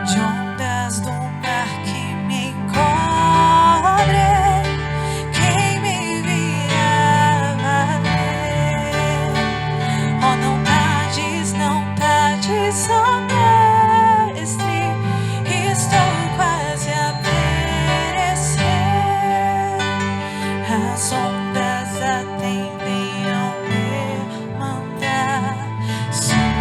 de ondas do mar que me encobre. Quem me virá valer? Oh, não tardes, oh mestre, estou quase a perecer. As ondas atendem ao meu mandar sossegar.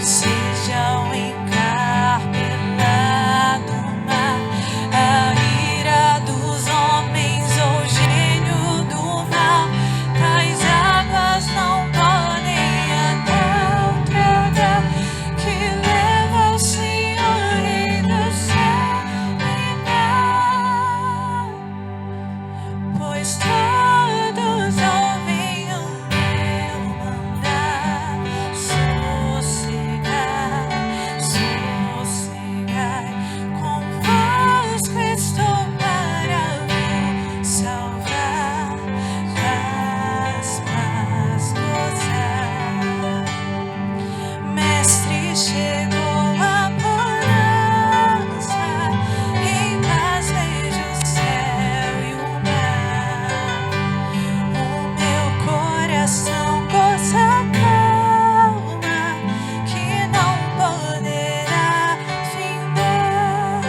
Seja o encarpelado mar, a ira dos homens ou gênio do mal, tais águas não podem naufragar, que leva o Senhor Rei do céu e mar. Pois todos ouvem o meu mandar sossegar, sossegar. Convosco estou para vos salvar, paz gozar. Mestre, chegou a bonança, em paz vejo o céu e o mar. O meu coração goza calma, que não poderá findar.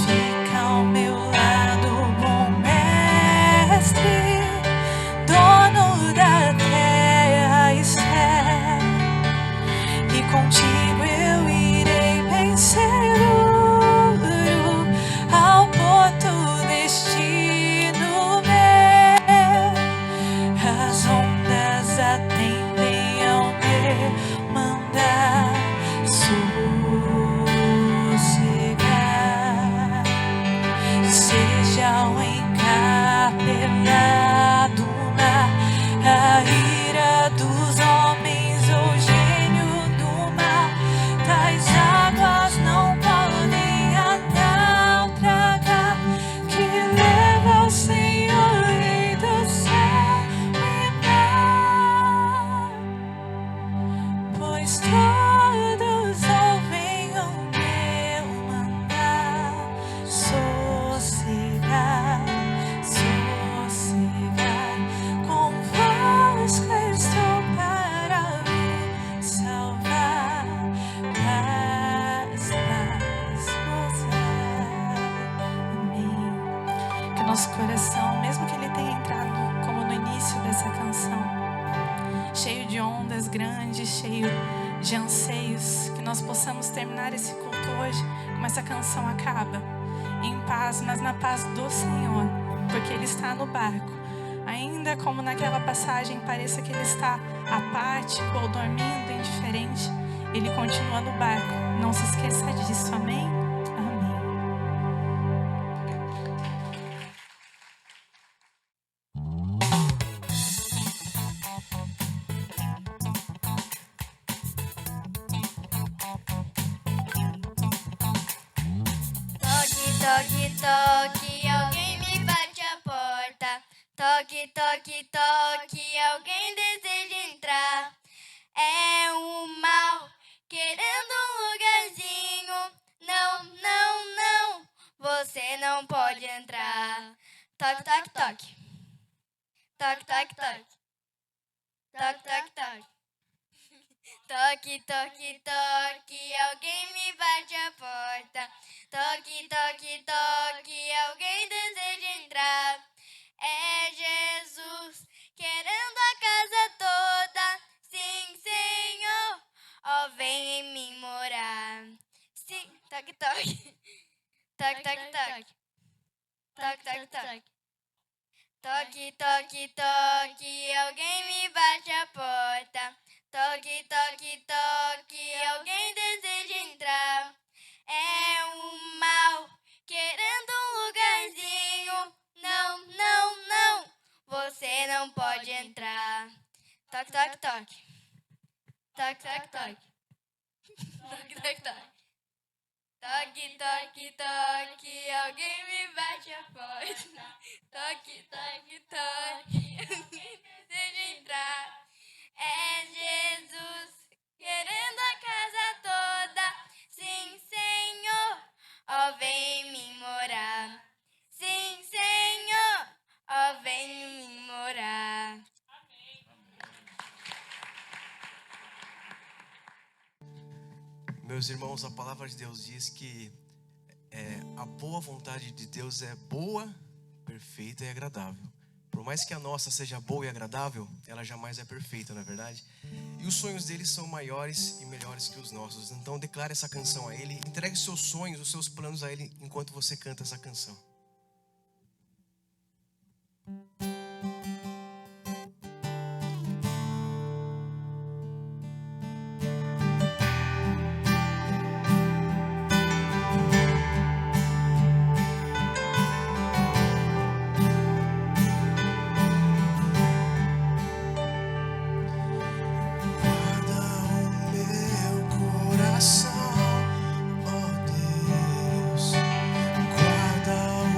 Fica ao meu lado, bom mestre, dono da terra e céu, e contigo eu irei bem seguro ao porto destino meu. As ondas atendem ao meu mandar sossegar. Seja o encarpelado mar, a ira dos homens ou gênio do mal, tais águas não podem naufragar, que leva o Senhor Rei do céu e mar. Pois todos ouvem o meu mandar sossegar, sossegar. Convosco estou para vos salvar, paz gozar. Amém. Que o nosso coração, mesmo que ele tenha entrado como no início dessa canção, cheio de ondas grandes, cheio de anseios, que nós possamos terminar esse culto hoje como essa canção acaba, em paz, mas na paz do Senhor, porque Ele está no barco. Ainda como naquela passagem pareça que Ele está apático ou dormindo, indiferente, Ele continua no barco. Não se esqueça disso, amém? Amém. Toque, toque, toque, alguém me bate a porta. Toque, toque, toque, alguém deseja entrar. É o mal querendo um lugarzinho. Não, não, não, você não pode entrar. Toque, toque, toque. Toque, toque, toque. Toque, toque, toque. Toque, toque, toque, alguém me bate a porta. Toque, toque, toque, alguém deseja entrar. É Jesus querendo a casa toda. Sim, Senhor, ó, vem em mim morar. Sim, toque, toque. Toque, toque, toque. Toque, toque, toque. Toque, toque, toque, alguém me bate a porta. Toque, toque, toque, alguém deseja entrar. É o mal querendo um lugarzinho. Não, não, não, você não pode entrar. Toque, toque, toque. Toque, toque, toque. Toque, toque, toque. Toque, toque, toque, alguém me bate a porta. Toque, toque, toque, alguém deseja entrar. É Jesus querendo a casa toda. Sim, Senhor, ó, vem me morar. Sim, Senhor, ó, vem me morar. Meus irmãos, a palavra de Deus diz que a boa vontade de Deus é boa, perfeita e agradável. Por mais que a nossa seja boa e agradável, ela jamais é perfeita, não é verdade? E os sonhos dele são maiores e melhores que os nossos. Então declare essa canção a ele, entregue os seus sonhos, os seus planos a ele enquanto você canta essa canção. Guarda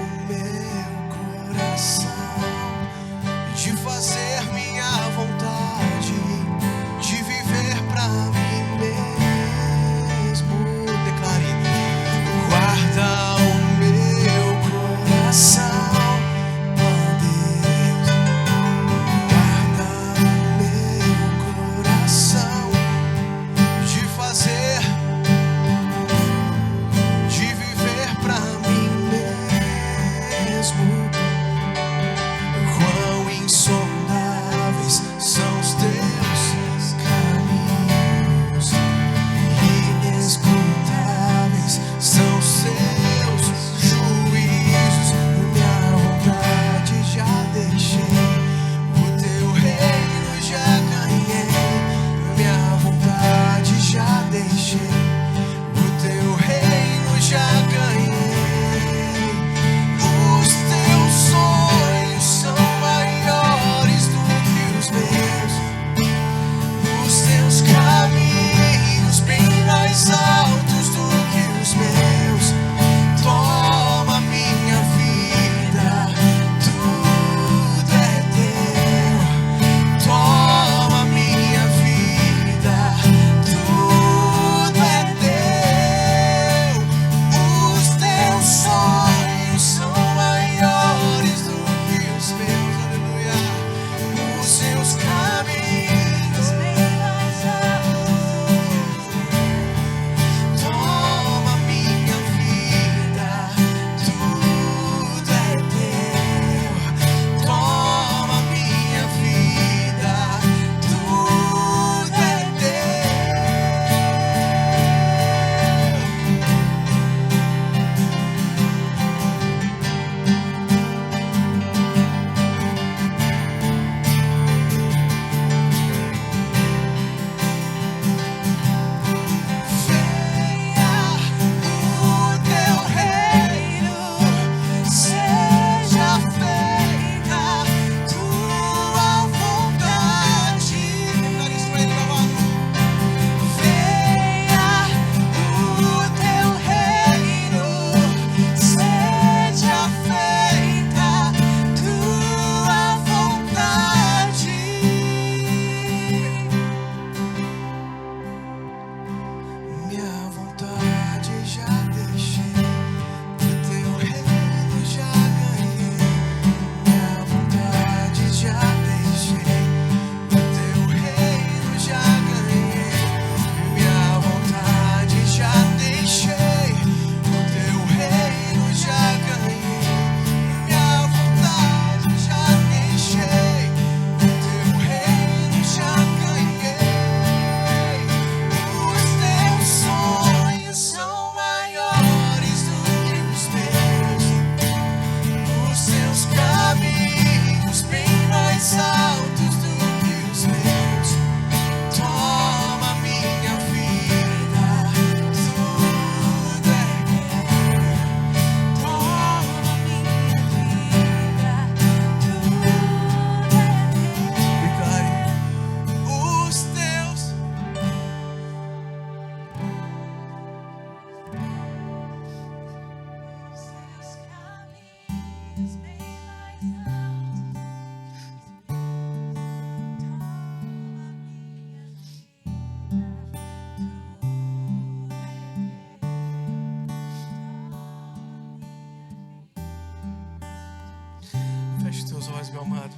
amado,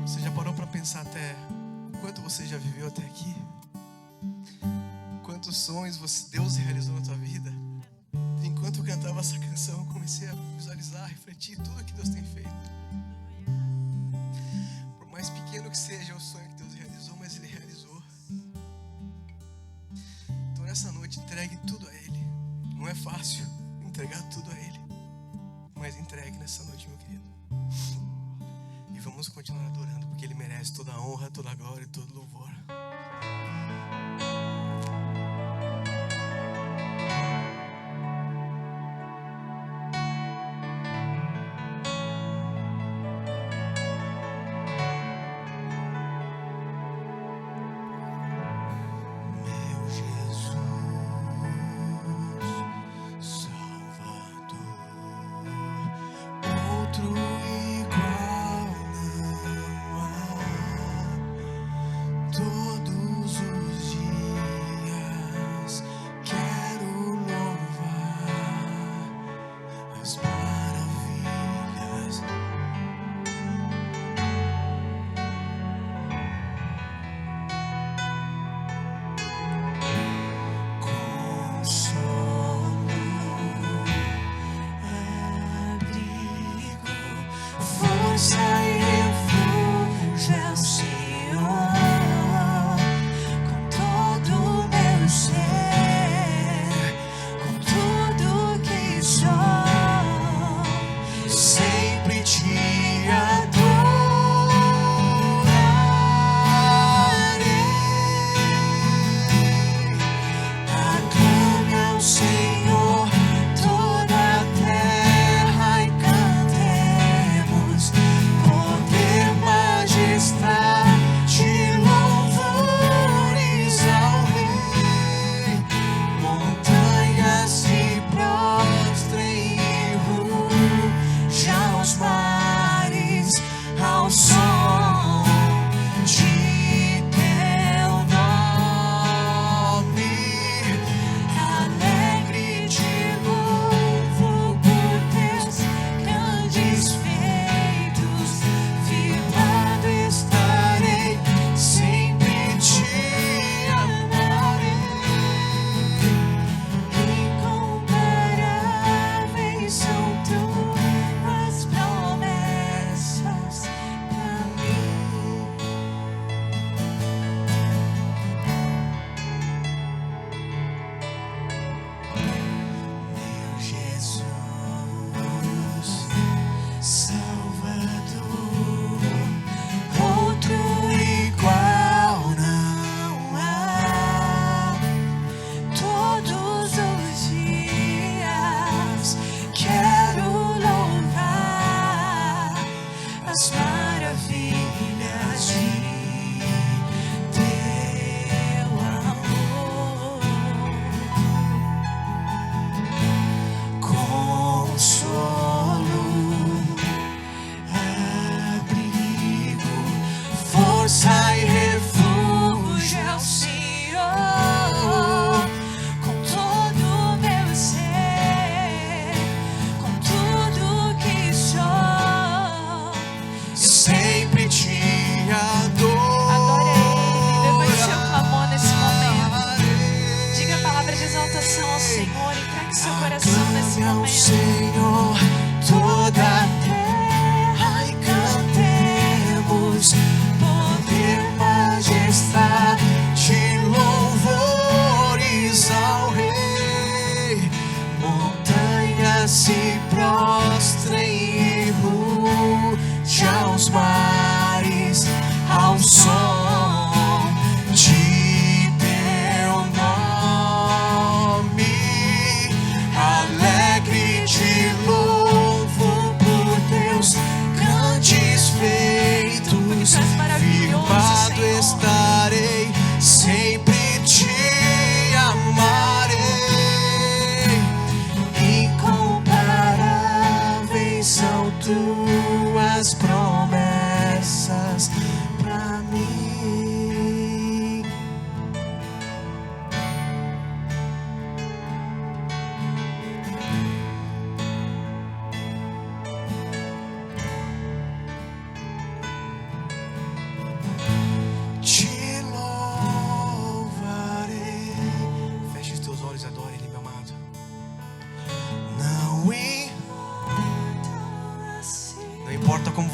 você já parou para pensar até o quanto você já viveu até aqui? Quantos sonhos Deus realizou na tua vida? Enquanto eu cantava essa canção, eu comecei a visualizar, refletir tudo que Deus tem feito. Por mais pequeno que seja o sonho que Deus realizou, mas Ele realizou. Então nessa noite entregue tudo a Ele. Não é fácil entregar tudo a Ele, mas entregue nessa noite, meu querido. E vamos continuar adorando, porque Ele merece toda a honra, toda a glória e todo louvor. Alegre de louvar.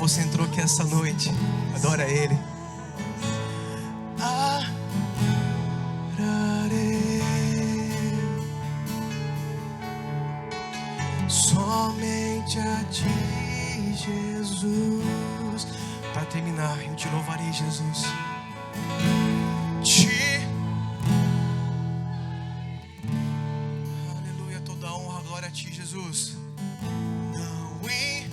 você entrou aqui essa noite. Adora Ele. Somente a Ti, Jesus. Para terminar, eu te louvarei, Jesus. Aleluia, toda honra, glória a Ti, Jesus. Não em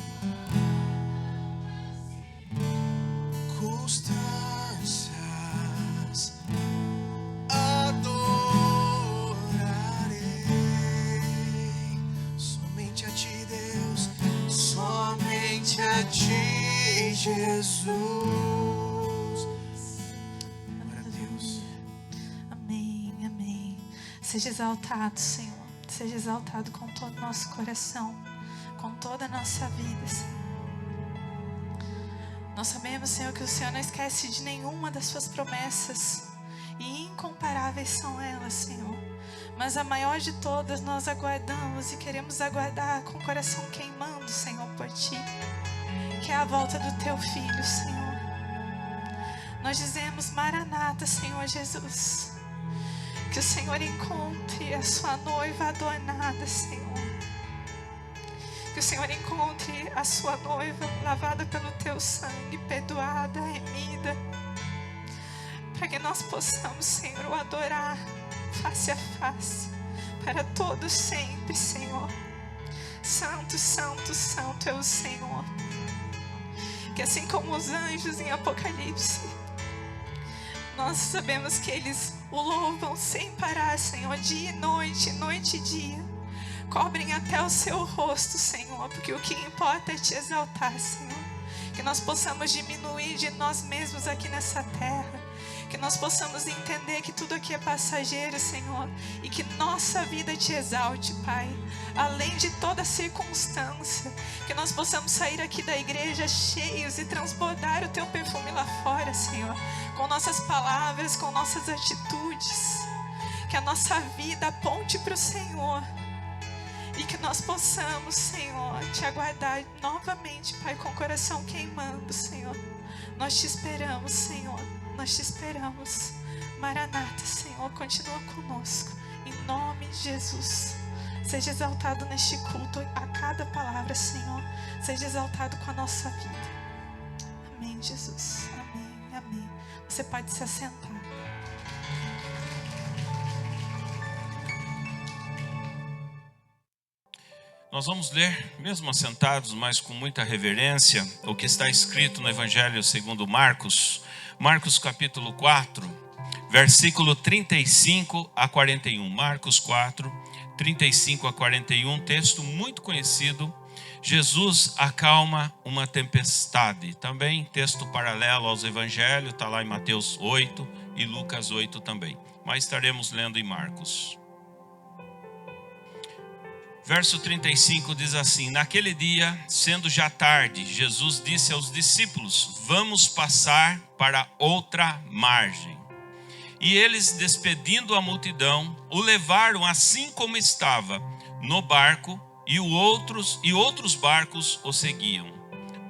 circunstâncias adorarei. Somente a Ti, Deus. Somente a Ti, Jesus. Glória a Deus. Amém, amém. Seja exaltado, Senhor. Seja exaltado com todo o nosso coração, com toda a nossa vida, Senhor. Nós sabemos, Senhor, que o Senhor não esquece de nenhuma das Suas promessas, e incomparáveis são elas, Senhor. Mas a maior de todas nós aguardamos e queremos aguardar com o coração queimando, Senhor, por Ti, que é a volta do Teu Filho, Senhor. Nós dizemos: Maranata, Senhor Jesus. Que o Senhor encontre a Sua noiva adornada, Senhor. Que o Senhor encontre a Sua noiva lavada pelo Teu sangue, perdoada, remida, para que nós possamos, Senhor, o adorar face a face, para todos sempre, Senhor. Santo, santo, santo é o Senhor. Que assim como os anjos em Apocalipse, nós sabemos que eles o louvam sem parar, Senhor, dia e noite e dia. Cobrem até o Seu rosto, Senhor, porque o que importa é Te exaltar, Senhor. Que nós possamos diminuir de nós mesmos aqui nessa terra. Que nós possamos entender que tudo aqui é passageiro, Senhor. E que nossa vida Te exalte, Pai, além de toda circunstância. Que nós possamos sair aqui da igreja cheios e transbordar o Teu perfume lá fora, Senhor, com nossas palavras, com nossas atitudes. Que a nossa vida aponte para o Senhor. E que nós possamos, Senhor, Te aguardar novamente, Pai, com o coração queimando, Senhor. Nós Te esperamos, Senhor. Nós Te esperamos. Maranata, Senhor, continua conosco. Em nome de Jesus. Seja exaltado neste culto a cada palavra, Senhor. Seja exaltado com a nossa vida. Amém, Jesus. Amém, amém. Você pode se assentar. Nós vamos ler, mesmo assentados, mas com muita reverência, o que está escrito no Evangelho segundo Marcos. Marcos capítulo 4, versículo 35 a 41. Marcos 4, 35 a 41, texto muito conhecido. Jesus acalma uma tempestade. Também texto paralelo aos Evangelhos, está lá em Mateus 8 e Lucas 8 também. Mas estaremos lendo em Marcos. Verso 35 diz assim: naquele dia, sendo já tarde, Jesus disse aos discípulos: vamos passar para outra margem. E eles, despedindo a multidão, o levaram assim como estava, no barco, e outros barcos o seguiam.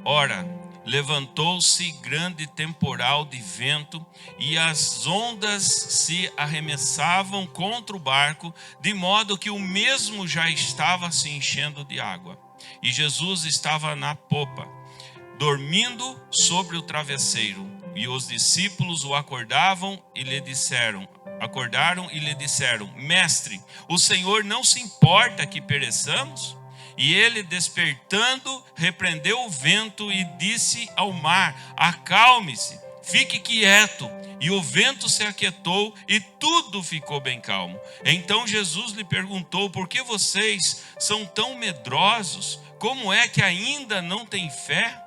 Ora, levantou-se grande temporal de vento, e as ondas se arremessavam contra o barco, de modo que o mesmo já estava se enchendo de água. E Jesus estava na popa, dormindo sobre o travesseiro. E os discípulos o acordaram e lhe disseram: Mestre, o Senhor não se importa que pereçamos? E ele, despertando, repreendeu o vento e disse ao mar: acalme-se, fique quieto. E o vento se aquietou e tudo ficou bem calmo. Então Jesus lhe perguntou: por que vocês são tão medrosos? Como é que ainda não têm fé?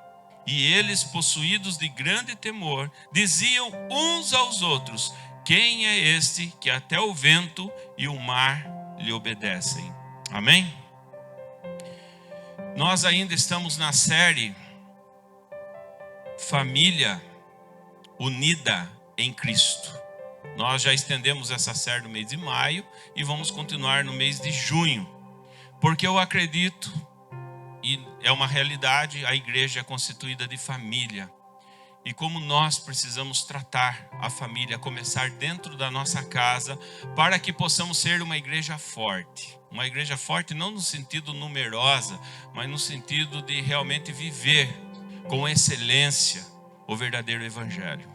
E eles, possuídos de grande temor, diziam uns aos outros: quem é este que até o vento e o mar lhe obedecem? Amém? Nós ainda estamos na série Família Unida em Cristo. Nós já estendemos essa série no mês de maio e vamos continuar no mês de junho. Porque eu acredito e é uma realidade, a igreja é constituída de família. E como nós precisamos tratar a família, começar dentro da nossa casa, para que possamos ser uma igreja forte. Uma igreja forte não no sentido numerosa, mas no sentido de realmente viver com excelência o verdadeiro evangelho.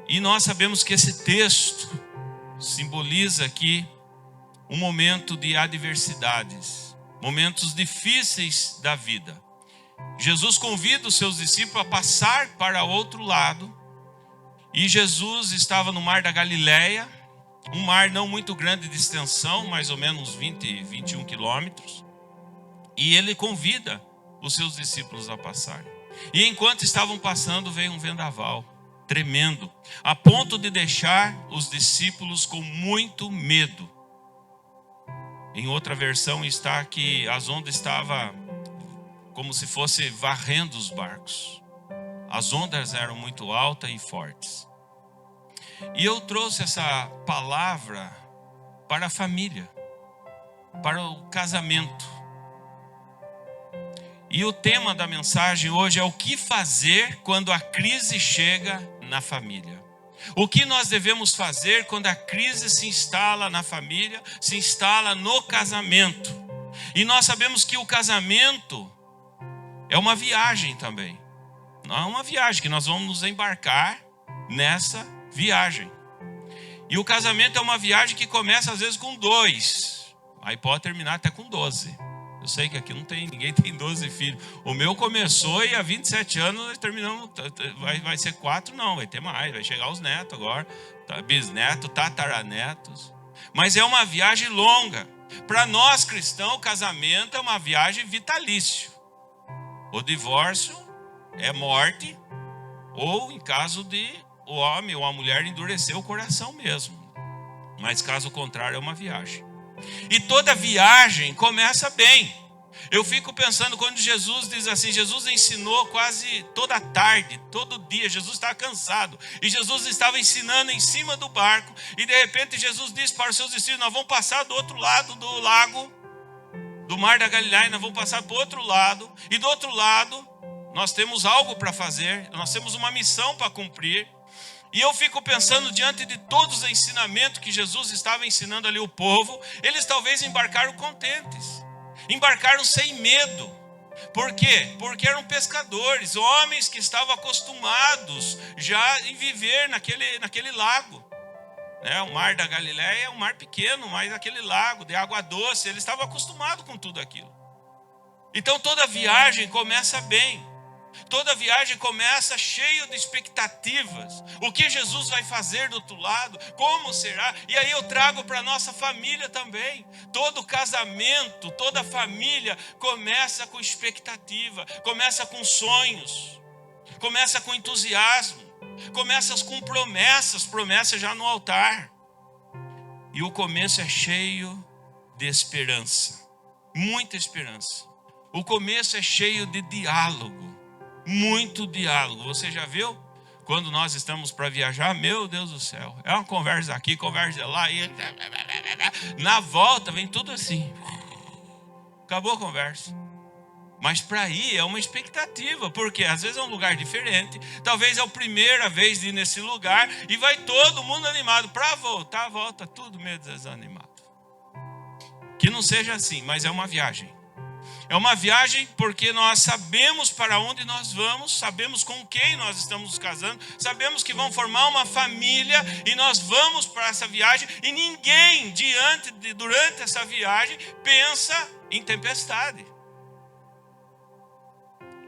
E nós sabemos que esse texto simboliza aqui um momento de adversidades, momentos difíceis da vida. Jesus convida os seus discípulos a passar para outro lado, e Jesus estava no mar da Galileia, um mar não muito grande de extensão, mais ou menos 20, 21 quilômetros, e ele convida os seus discípulos a passar. E enquanto estavam passando, veio um vendaval tremendo, a ponto de deixar os discípulos com muito medo. Em outra versão está que as ondas estavam como se fosse varrendo os barcos. As ondas eram muito altas e fortes. E eu trouxe essa palavra para a família, para o casamento. E o tema da mensagem hoje é o que fazer quando a crise chega na família. O que nós devemos fazer quando a crise se instala na família, se instala no casamento. E nós sabemos que o casamento é uma viagem também. Não é uma viagem que nós vamos nos embarcar nessa viagem. E o casamento é uma viagem que começa às vezes com 2. Aí pode terminar até com 12. Eu sei que aqui ninguém tem 12 filhos. O meu começou e há 27 anos nós terminamos. Vai ser 4, não, vai ter mais. Vai chegar os netos agora. Bisnetos, tataranetos. Mas é uma viagem longa. Para nós cristãos, o casamento é uma viagem vitalício. O divórcio é morte, ou em caso de o homem ou a mulher endurecer o coração mesmo. Mas caso contrário é uma viagem. E toda viagem começa bem. Eu fico pensando quando Jesus diz assim, Jesus ensinou quase toda a tarde, todo dia, Jesus estava cansado. E Jesus estava ensinando em cima do barco. E de repente Jesus disse para os seus discípulos, nós vamos passar do outro lado do lago, do mar da Galileia, nós vamos passar para o outro lado. E do outro lado, nós temos algo para fazer, nós temos uma missão para cumprir. E eu fico pensando, diante de todos os ensinamentos que Jesus estava ensinando ali o povo, eles talvez embarcaram contentes, embarcaram sem medo. Por quê? Porque eram pescadores, homens que estavam acostumados já em viver naquele lago. O mar da Galileia é um mar pequeno, mas aquele lago de água doce, eles estavam acostumados com tudo aquilo. Então toda viagem começa bem. Toda viagem começa cheio de expectativas. O que Jesus vai fazer do outro lado? Como será? E aí eu trago para a nossa família também. Todo casamento, toda família começa com expectativa, começa com sonhos, começa com entusiasmo, começa com promessas já no altar. E o começo é cheio de esperança, muita esperança. O começo é cheio de diálogo. Muito diálogo. Você já viu? Quando nós estamos para viajar, meu Deus do céu, é uma conversa aqui, conversa lá, e na volta vem tudo assim. Acabou a conversa. Mas para ir é uma expectativa, porque às vezes é um lugar diferente, talvez é a primeira vez de ir nesse lugar, e vai todo mundo animado. Para voltar, volta tudo meio desanimado. Que não seja assim, mas é uma viagem. É uma viagem porque nós sabemos para onde nós vamos, sabemos com quem nós estamos nos casando, sabemos que vamos formar uma família e nós vamos para essa viagem e ninguém durante essa viagem pensa em tempestade.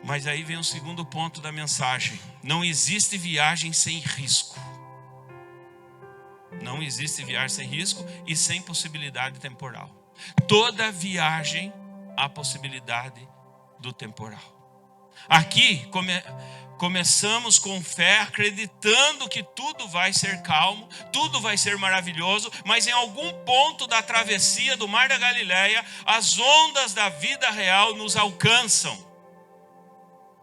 Mas aí vem o segundo ponto da mensagem. Não existe viagem sem risco. Não existe viagem sem risco e sem possibilidade temporal. Toda viagem a possibilidade do temporal. Aqui começamos com fé, acreditando que tudo vai ser calmo, tudo vai ser maravilhoso, mas em algum ponto da travessia do Mar da Galileia, as ondas da vida real nos alcançam.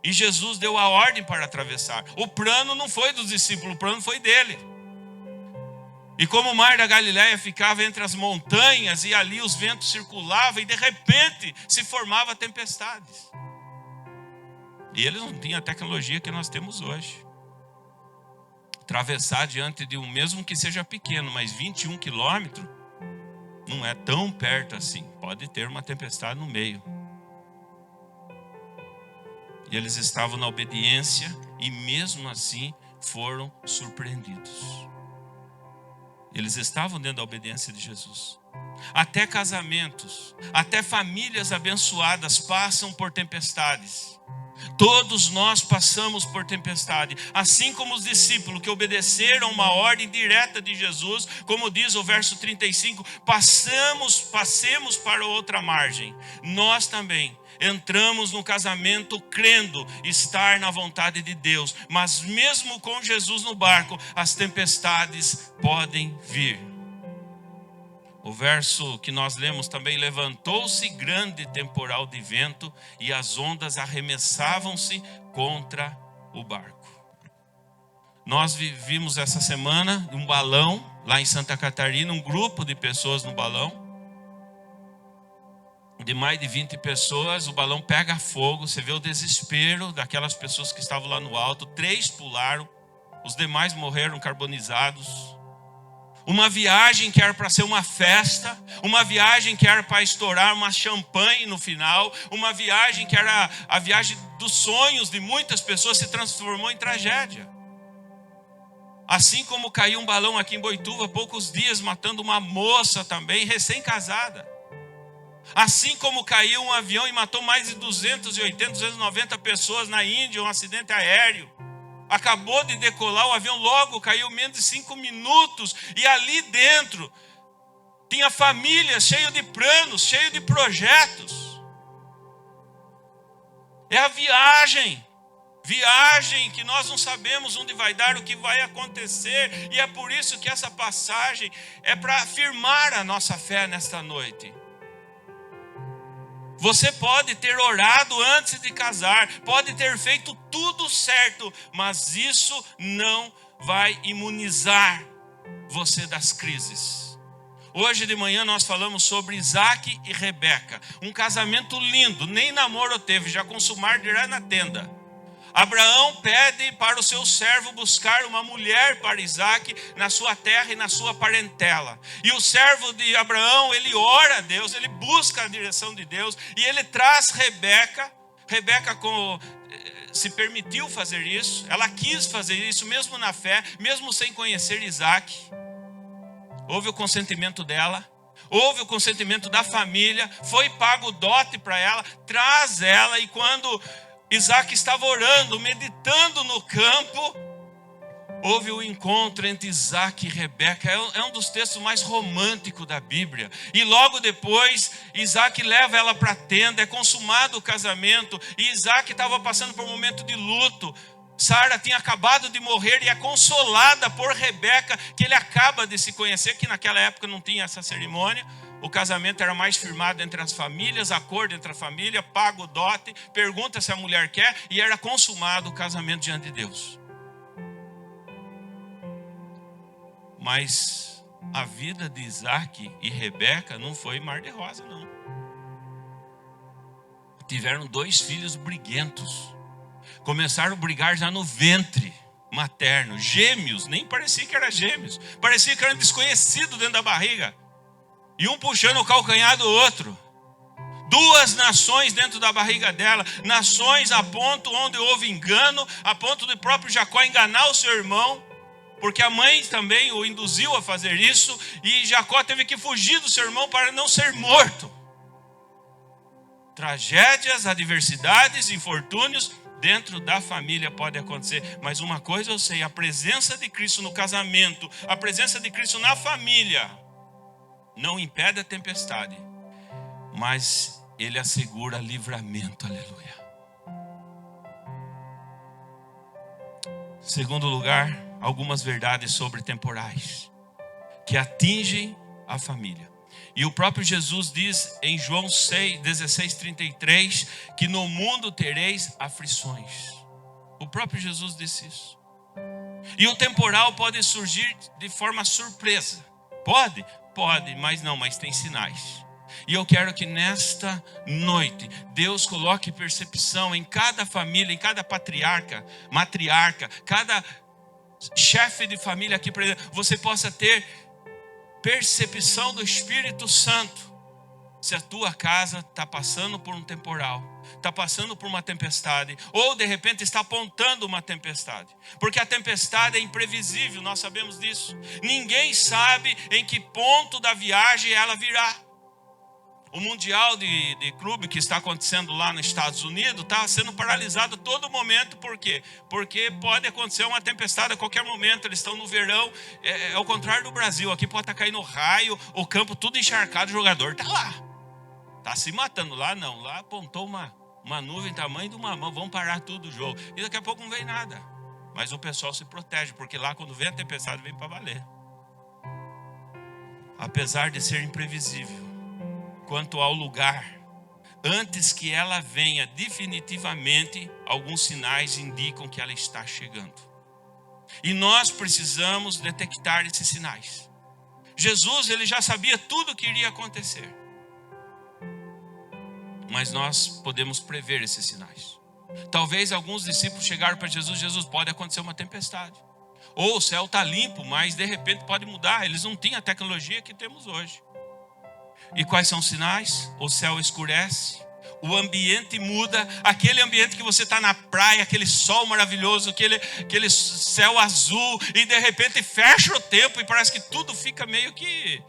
E Jesus deu a ordem para atravessar. O plano não foi dos discípulos, o plano foi dele. E como o mar da Galileia ficava entre as montanhas e ali os ventos circulavam e de repente se formava tempestades. E eles não tinham a tecnologia que nós temos hoje. Atravessar diante de mesmo que seja pequeno, mas 21 quilômetros, não é tão perto assim. Pode ter uma tempestade no meio. E eles estavam na obediência e mesmo assim foram surpreendidos. Eles estavam dentro da obediência de Jesus. Até casamentos, até famílias abençoadas passam por tempestades. Todos nós passamos por tempestade, assim como os discípulos que obedeceram uma ordem direta de Jesus, como diz o verso 35, passemos para outra margem. Nós também entramos no casamento crendo estar na vontade de Deus, mas mesmo com Jesus no barco, as tempestades podem vir. O verso que nós lemos também: levantou-se grande temporal de vento e as ondas arremessavam-se contra o barco. Nós vimos essa semana um balão lá em Santa Catarina, um grupo de pessoas no balão, de mais de 20 pessoas. O balão pega fogo, você vê o desespero daquelas pessoas que estavam lá no alto. 3 pularam, os demais morreram carbonizados. Uma viagem que era para ser uma festa, uma viagem que era para estourar uma champanhe no final, uma viagem que era a viagem dos sonhos de muitas pessoas, se transformou em tragédia. Assim como caiu um balão aqui em Boituva há poucos dias, matando uma moça também, recém-casada. Assim como caiu um avião e matou mais de 280, 290 pessoas na Índia, um acidente aéreo. Acabou de decolar, o avião logo caiu menos de 5 minutos. E ali dentro tinha famílias cheias de planos, cheias de projetos. É a viagem que nós não sabemos onde vai dar, o que vai acontecer. E é por isso que essa passagem é para afirmar a nossa fé nesta noite. Você pode ter orado antes de casar, pode ter feito tudo certo, mas isso não vai imunizar você das crises. Hoje de manhã nós falamos sobre Isaac e Rebeca, um casamento lindo, nem namoro teve, já consumaram direto na tenda. Abraão pede para o seu servo buscar uma mulher para Isaac na sua terra e na sua parentela. E o servo de Abraão, ele ora a Deus, ele busca a direção de Deus e ele traz Rebeca. Rebeca se permitiu fazer isso, ela quis fazer isso mesmo na fé, mesmo sem conhecer Isaac. Houve o consentimento dela, houve o consentimento da família, foi pago o dote para ela, traz ela. E quando Isaac estava orando, meditando no campo, houve o encontro entre Isaac e Rebeca. É um dos textos mais românticos da Bíblia. E logo depois, Isaac leva ela para a tenda, é consumado o casamento. E Isaac estava passando por um momento de luto. Sara tinha acabado de morrer e é consolada por Rebeca, que ele acaba de se conhecer, que naquela época não tinha essa cerimônia. O casamento era mais firmado entre as famílias, acordo entre a família, paga o dote, pergunta se a mulher quer, e era consumado o casamento diante de Deus. Mas a vida de Isaac e Rebeca não foi mar de rosa, não. Tiveram 2 filhos briguentos. Começaram a brigar já no ventre materno. Gêmeos, nem parecia que eram gêmeos. Parecia que eram desconhecidos dentro da barriga. E um puxando o calcanhar do outro. 2 nações dentro da barriga dela. Nações a ponto onde houve engano, a ponto do próprio Jacó enganar o seu irmão. Porque a mãe também o induziu a fazer isso. E Jacó teve que fugir do seu irmão para não ser morto. Tragédias, adversidades, infortúnios dentro da família pode acontecer. Mas uma coisa eu sei, a presença de Cristo no casamento, a presença de Cristo na família, não impede a tempestade, mas Ele assegura livramento. Aleluia. Segundo lugar, algumas verdades sobre temporais que atingem a família. E o próprio Jesus diz em João 16:33 que no mundo tereis aflições. O próprio Jesus disse isso. E o temporal pode surgir de forma surpresa. Pode? Pode, mas tem sinais. E eu quero que nesta noite Deus coloque percepção em cada família, em cada patriarca, matriarca, cada chefe de família aqui presente, você possa ter percepção do Espírito Santo. Se a tua casa está passando por um temporal, está passando por uma tempestade, ou de repente está apontando uma tempestade, porque a tempestade é imprevisível, nós sabemos disso. Ninguém sabe em que ponto da viagem ela virá. O Mundial de Clube que está acontecendo lá nos Estados Unidos está sendo paralisado a todo momento. Por quê? Porque pode acontecer uma tempestade a qualquer momento. Eles estão no verão. É o contrário do Brasil. Aqui pode estar caindo raio, o campo tudo encharcado, o jogador está lá. Está se matando. Lá não. Lá apontou uma nuvem tamanho de uma mão. Vão parar tudo o jogo. E daqui a pouco não vem nada. Mas o pessoal se protege, porque lá quando vem a tempestade vem para valer. Apesar de ser imprevisível quanto ao lugar, antes que ela venha definitivamente, alguns sinais indicam que ela está chegando. E nós precisamos detectar esses sinais. Jesus, ele já sabia tudo o que iria acontecer. Mas nós podemos prever esses sinais. Talvez alguns discípulos chegaram para Jesus: Jesus, pode acontecer uma tempestade. Ou o céu está limpo, mas de repente pode mudar. Eles não tinham a tecnologia que temos hoje. E quais são os sinais? O céu escurece, o ambiente muda, aquele ambiente que você está na praia, aquele sol maravilhoso, aquele céu azul, e de repente fecha o tempo e parece que tudo fica meio que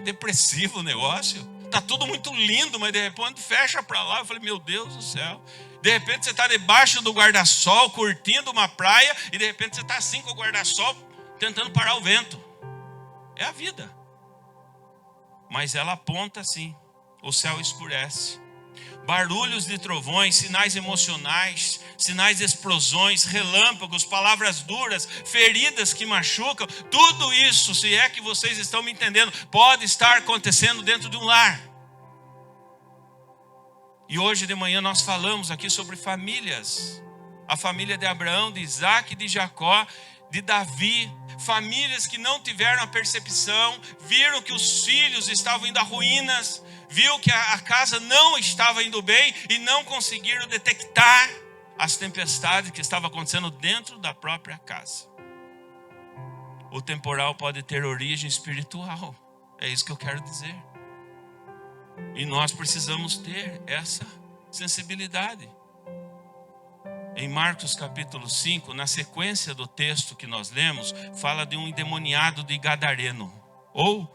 depressivo o negócio. Está tudo muito lindo, mas de repente fecha para lá. Eu falei, meu Deus do céu. De repente você está debaixo do guarda-sol, curtindo uma praia, e de repente você está assim com o guarda-sol, tentando parar o vento. É a vida. Mas ela aponta assim, o céu escurece. Barulhos de trovões, sinais emocionais, sinais de explosões, relâmpagos, palavras duras, feridas que machucam. Tudo isso, se é que vocês estão me entendendo, pode estar acontecendo dentro de um lar. E hoje de manhã nós falamos aqui sobre famílias. A família de Abraão, de Isaac, de Jacó, de Davi. Famílias que não tiveram a percepção, viram que os filhos estavam indo a ruínas, viu que a casa não estava indo bem e não conseguiram detectar as tempestades que estavam acontecendo dentro da própria casa. O temporal pode ter origem espiritual, é isso que eu quero dizer. E nós precisamos ter essa sensibilidade. Em Marcos capítulo 5, na sequência do texto que nós lemos, fala de um endemoniado de Gadareno, ou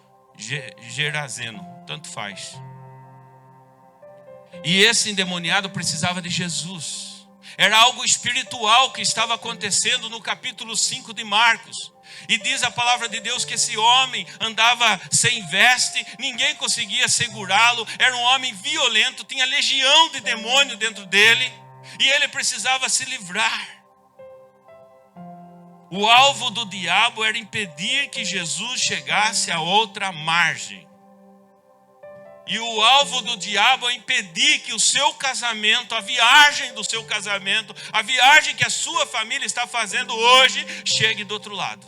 Gerazeno, tanto faz. E esse endemoniado precisava de Jesus. Era algo espiritual que estava acontecendo no capítulo 5 de Marcos. E diz a palavra de Deus que esse homem andava sem veste, ninguém conseguia segurá-lo, era um homem violento, tinha legião de demônio dentro dele. E ele precisava se livrar. O alvo do diabo era impedir que Jesus chegasse a outra margem. E o alvo do diabo é impedir que o seu casamento, a viagem do seu casamento, a viagem que a sua família está fazendo hoje, chegue do outro lado.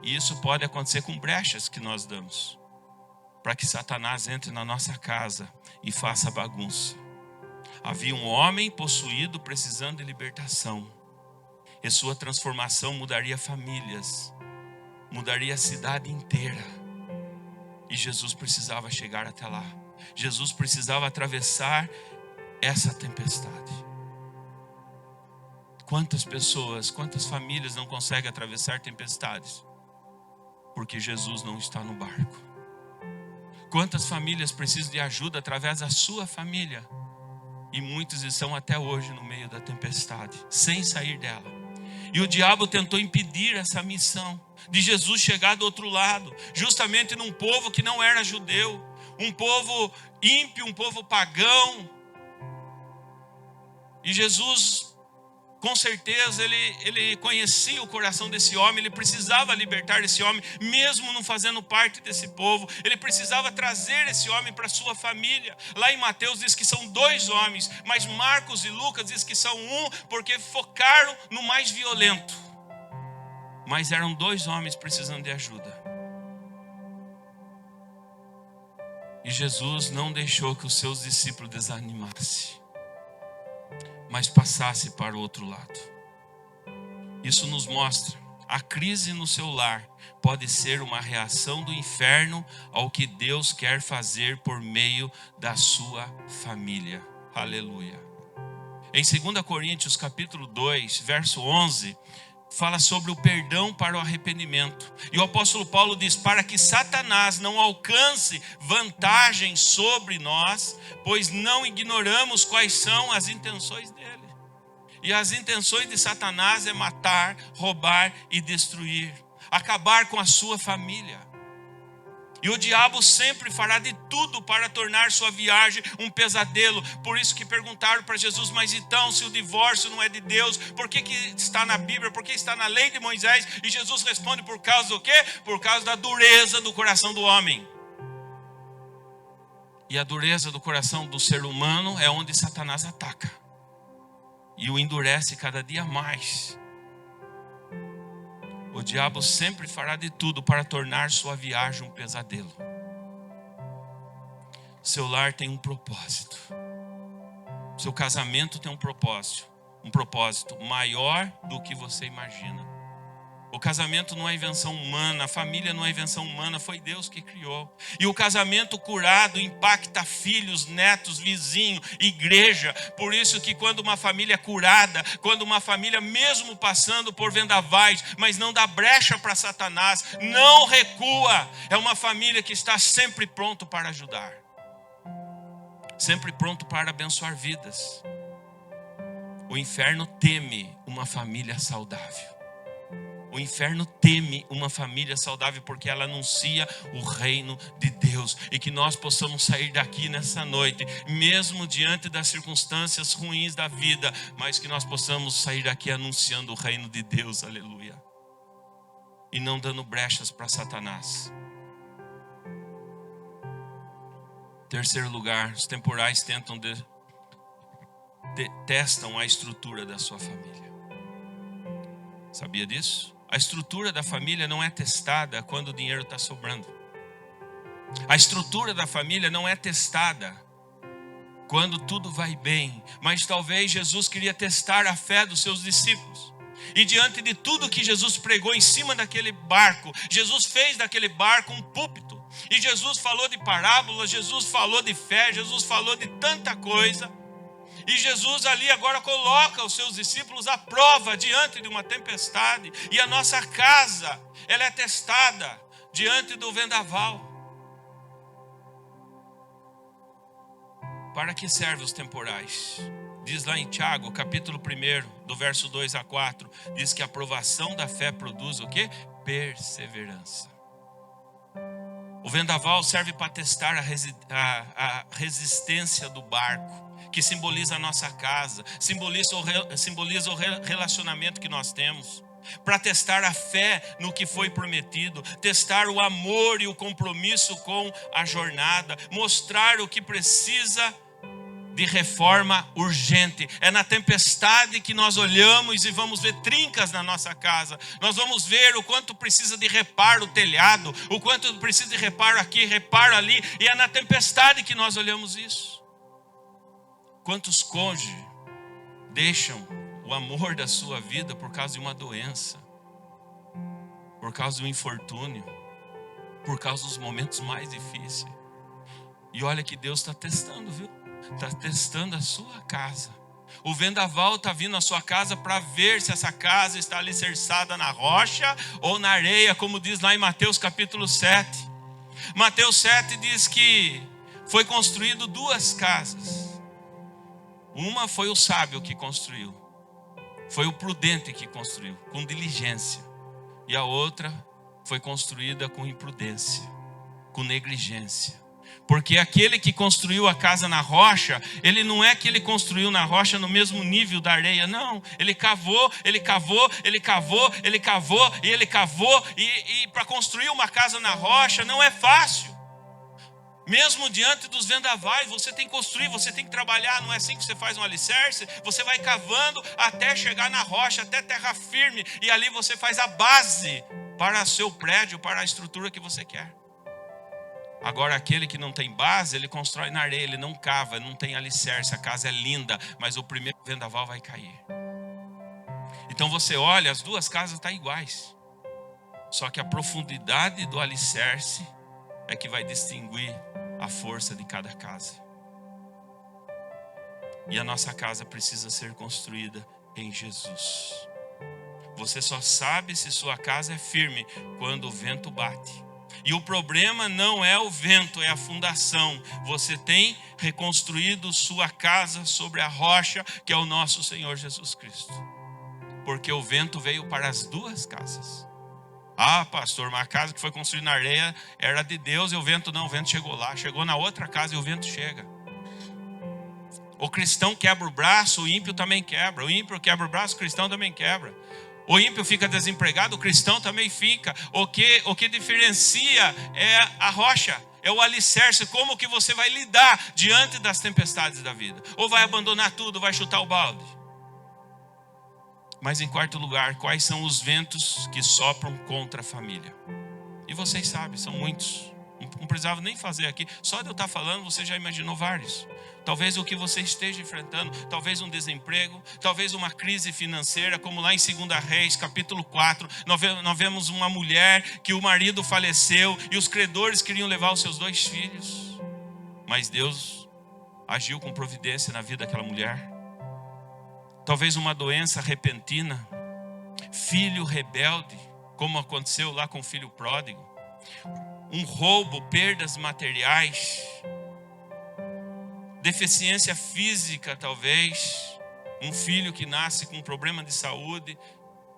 E isso pode acontecer com brechas que nós damos, para que Satanás entre na nossa casa e faça bagunça. Havia um homem possuído precisando de libertação. E sua transformação mudaria famílias, mudaria a cidade inteira. E Jesus precisava chegar até lá. Jesus precisava atravessar essa tempestade. Quantas pessoas, quantas famílias não conseguem atravessar tempestades? Porque Jesus não está no barco. Quantas famílias precisam de ajuda através da sua família? E muitos estão até hoje no meio da tempestade, sem sair dela. E o diabo tentou impedir essa missão de Jesus chegar do outro lado, justamente num povo que não era judeu, um povo ímpio, um povo pagão. E Jesus Com certeza ele conhecia o coração desse homem, ele precisava libertar esse homem, mesmo não fazendo parte desse povo. Ele precisava trazer esse homem para sua família. Lá em Mateus diz que são 2 homens, mas Marcos e Lucas diz que são 1, porque focaram no mais violento. Mas eram 2 homens precisando de ajuda. E Jesus não deixou que os seus discípulos desanimassem, mas passasse para o outro lado. Isso nos mostra, a crise no seu lar pode ser uma reação do inferno ao que Deus quer fazer por meio da sua família. Aleluia. Em 2 Coríntios capítulo 2, verso 11, fala sobre o perdão para o arrependimento. E o apóstolo Paulo diz: para que Satanás não alcance vantagem sobre nós, pois não ignoramos quais são as intenções dele. E as intenções de Satanás é matar, roubar e destruir, acabar com a sua família. E o diabo sempre fará de tudo para tornar sua viagem um pesadelo. Por isso que perguntaram para Jesus: mas então, se o divórcio não é de Deus, por que está na Bíblia? Por que está na lei de Moisés? E Jesus responde: por causa do quê? Por causa da dureza do coração do homem. E a dureza do coração do ser humano é onde Satanás ataca e o endurece cada dia mais. O diabo sempre fará de tudo para tornar sua viagem um pesadelo. Seu lar tem um propósito. Seu casamento tem um propósito maior do que você imagina. O casamento não é invenção humana, a família não é invenção humana, foi Deus que criou. E o casamento curado impacta filhos, netos, vizinhos, igreja. Por isso que quando uma família é curada, quando uma família mesmo passando por vendavais, mas não dá brecha para Satanás, não recua, é uma família que está sempre pronto para ajudar, sempre pronto para abençoar vidas. O inferno teme uma família saudável. O inferno teme uma família saudável, porque ela anuncia o reino de Deus. E que nós possamos sair daqui nessa noite, mesmo diante das circunstâncias ruins da vida, mas que nós possamos sair daqui anunciando o reino de Deus, aleluia. E não dando brechas para Satanás. Terceiro lugar, os temporais testam a estrutura da sua família. Sabia disso? A estrutura da família não é testada quando o dinheiro está sobrando. A estrutura da família não é testada quando tudo vai bem. Mas talvez Jesus queria testar a fé dos seus discípulos. E diante de tudo que Jesus pregou em cima daquele barco, Jesus fez daquele barco um púlpito. E Jesus falou de parábolas, Jesus falou de fé, Jesus falou de tanta coisa. E Jesus ali agora coloca os seus discípulos à prova diante de uma tempestade. E a nossa casa, ela é testada diante do vendaval. Para que servem os temporais? Diz lá em Tiago, capítulo 1, do verso 2 a 4, diz que a provação da fé produz o quê? Perseverança. O vendaval serve para testar a resistência do barco, que simboliza a nossa casa, simboliza o relacionamento que nós temos, para testar a fé no que foi prometido, testar o amor e o compromisso com a jornada, mostrar o que precisa de reforma urgente. É na tempestade que nós olhamos e vamos ver trincas na nossa casa. Nós vamos ver o quanto precisa de reparo o telhado, o quanto precisa de reparo aqui, reparo ali. E é na tempestade que nós olhamos isso. Quantos cônjuges deixam o amor da sua vida por causa de uma doença, por causa de um infortúnio, por causa dos momentos mais difíceis? E olha que Deus está testando, viu? Está testando a sua casa. O vendaval está vindo à sua casa para ver se essa casa está alicerçada na rocha ou na areia, como diz lá em Mateus capítulo 7. Mateus 7 diz que foi construído 2 casas. Uma foi o sábio que construiu, foi o prudente que construiu, com diligência. E a outra foi construída com imprudência, com negligência. Porque aquele que construiu a casa na rocha, ele não é que ele construiu na rocha no mesmo nível da areia, não. Ele cavou, ele cavou, ele cavou, ele cavou e ele cavou. E para construir uma casa na rocha não é fácil. Mesmo diante dos vendavais, você tem que construir, você tem que trabalhar. Não é assim que você faz um alicerce. Você vai cavando até chegar na rocha, até terra firme. E ali você faz a base para o seu prédio, para a estrutura que você quer. Agora, aquele que não tem base, ele constrói na areia, ele não cava, não tem alicerce. A casa é linda, mas o primeiro vendaval vai cair. Então você olha, as duas casas estão iguais. Só que a profundidade do alicerce é que vai distinguir a força de cada casa. E a nossa casa precisa ser construída em Jesus. Você só sabe se sua casa é firme quando o vento bate. E o problema não é o vento, é a fundação. Você tem reconstruído sua casa sobre a rocha, que é o nosso Senhor Jesus Cristo. Porque o vento veio para as duas casas. Ah, pastor, uma casa que foi construída na areia era de Deus e o vento não, o vento chegou lá. Chegou na outra casa e o vento chega. O cristão quebra o braço, o ímpio também quebra. O ímpio quebra o braço, o cristão também quebra. O ímpio fica desempregado, o cristão também fica. O que diferencia é a rocha, é o alicerce. Como que você vai lidar diante das tempestades da vida? Ou vai abandonar tudo, vai chutar o balde? Mas em quarto lugar, quais são os ventos que sopram contra a família? E vocês sabem, são muitos. Não precisava nem fazer aqui. Só de eu estar falando, você já imaginou vários. Talvez o que você esteja enfrentando, talvez um desemprego, talvez uma crise financeira, como lá em 2 Reis, capítulo 4, nós vemos uma mulher que o marido faleceu e os credores queriam levar os seus 2 filhos. Mas Deus agiu com providência na vida daquela mulher. Talvez uma doença repentina, filho rebelde, como aconteceu lá com o filho pródigo. Um roubo, perdas materiais, deficiência física talvez, um filho que nasce com um problema de saúde.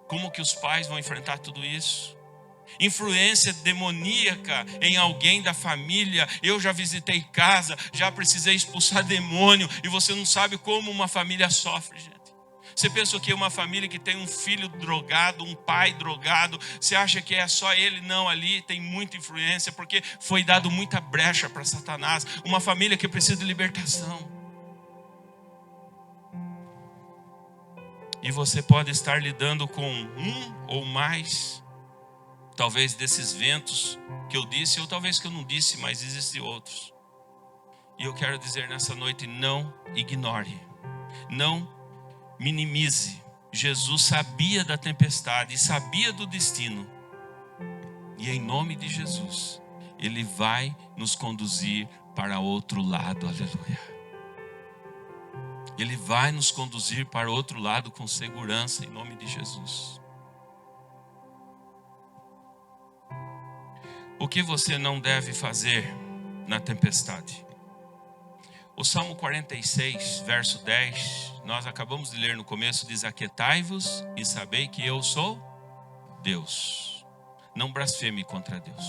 Como que os pais vão enfrentar tudo isso? Influência demoníaca em alguém da família. Eu já visitei casa, já precisei expulsar demônio, e você não sabe como uma família sofre, gente. Você pensa que uma família que tem um filho drogado, um pai drogado, você acha que é só ele? Não, ali tem muita influência, porque foi dado muita brecha para Satanás. Uma família que precisa de libertação. E você pode estar lidando com um ou mais, talvez desses ventos que eu disse, ou talvez que eu não disse, mas existem outros. E eu quero dizer nessa noite, não ignore, não minimize. Jesus sabia da tempestade e sabia do destino. E em nome de Jesus, Ele vai nos conduzir para outro lado, aleluia. Ele vai nos conduzir para outro lado com segurança, em nome de Jesus. O que você não deve fazer na tempestade? O Salmo 46, verso 10, nós acabamos de ler no começo, diz: aquietai-vos e sabei que eu sou Deus. Não blasfeme contra Deus.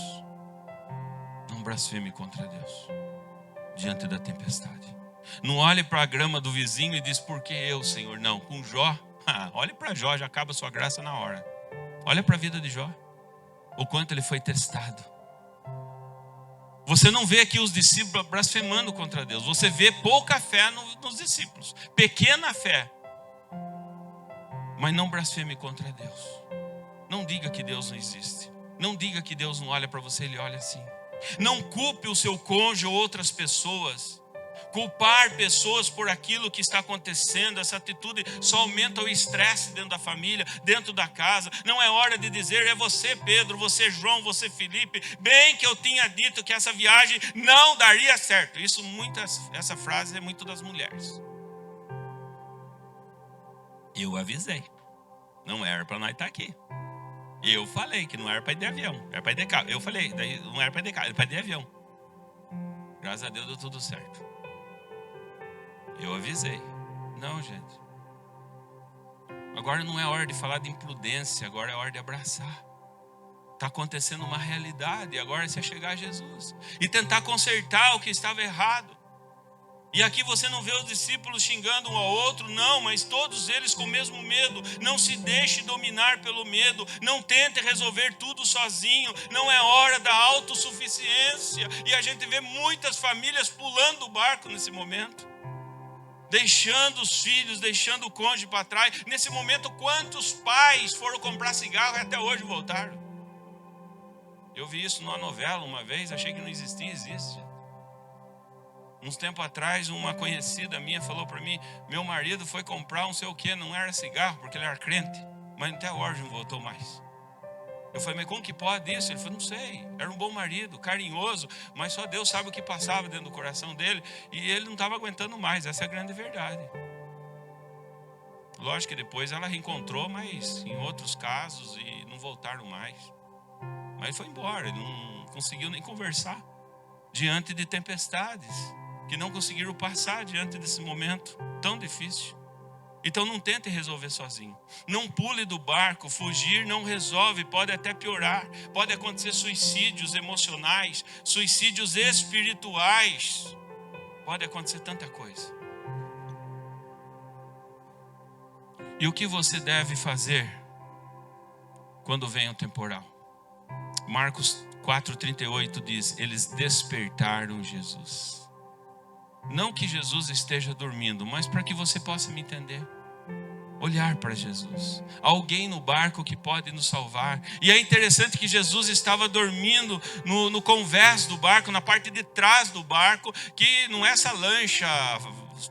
Não blasfeme contra Deus diante da tempestade. Não olhe para a grama do vizinho e diz: por que eu, Senhor? Não, com Jó, olhe para Jó, já acaba a sua graça na hora. Olha para a vida de Jó, o quanto ele foi testado. Você não vê aqui os discípulos blasfemando contra Deus. Você vê pouca fé nos discípulos. Pequena fé. Mas não blasfeme contra Deus. Não diga que Deus não existe. Não diga que Deus não olha para você, Ele olha assim. Não culpe o seu cônjuge ou outras pessoas. Culpar pessoas por aquilo que está acontecendo, essa atitude só aumenta o estresse dentro da família, dentro da casa. Não é hora de dizer: é você, Pedro, você, João, você, Felipe, bem que eu tinha dito que essa viagem não daria certo. Essa frase é muito das mulheres. Eu avisei, não era para nós estar aqui. Eu falei que não era para ir de avião, era para ir de carro. Eu falei, daí não era para ir de carro, era para ir de avião. Graças a Deus deu tudo certo. Eu avisei. Não, gente. Agora não é hora de falar de imprudência, agora é hora de abraçar. Está acontecendo uma realidade. Agora é você chegar a Jesus e tentar consertar o que estava errado. E aqui você não vê os discípulos xingando um ao outro, não, mas todos eles com o mesmo medo. Não se deixe dominar pelo medo, não tente resolver tudo sozinho, não é hora da autossuficiência. E a gente vê muitas famílias pulando o barco nesse momento, deixando os filhos, deixando o cônjuge para trás. Nesse momento, quantos pais foram comprar cigarro e até hoje voltaram? Eu vi isso numa novela uma vez, achei que não existia, existe. Uns tempos atrás, uma conhecida minha falou para mim: meu marido foi comprar não sei o que, não era cigarro, porque ele era crente, mas até hoje não voltou mais. Eu falei: mas como que pode isso? Ele falou: não sei, era um bom marido, carinhoso, mas só Deus sabe o que passava dentro do coração dele, e ele não estava aguentando mais. Essa é a grande verdade. Lógico que depois ela reencontrou, mas em outros casos, e não voltaram mais. Mas foi embora, ele não conseguiu nem conversar diante de tempestades que não conseguiram passar diante desse momento tão difícil. Então não tente resolver sozinho. Não pule do barco. Fugir não resolve, pode até piorar. Pode acontecer suicídios emocionais, suicídios espirituais. Pode acontecer tanta coisa. E o que você deve fazer quando vem o temporal? Marcos 4,38 diz: eles despertaram Jesus. Não que Jesus esteja dormindo, mas para que você possa me entender. Olhar para Jesus. Alguém no barco que pode nos salvar. E é interessante que Jesus estava dormindo no convés do barco, na parte de trás do barco, que não é essa lancha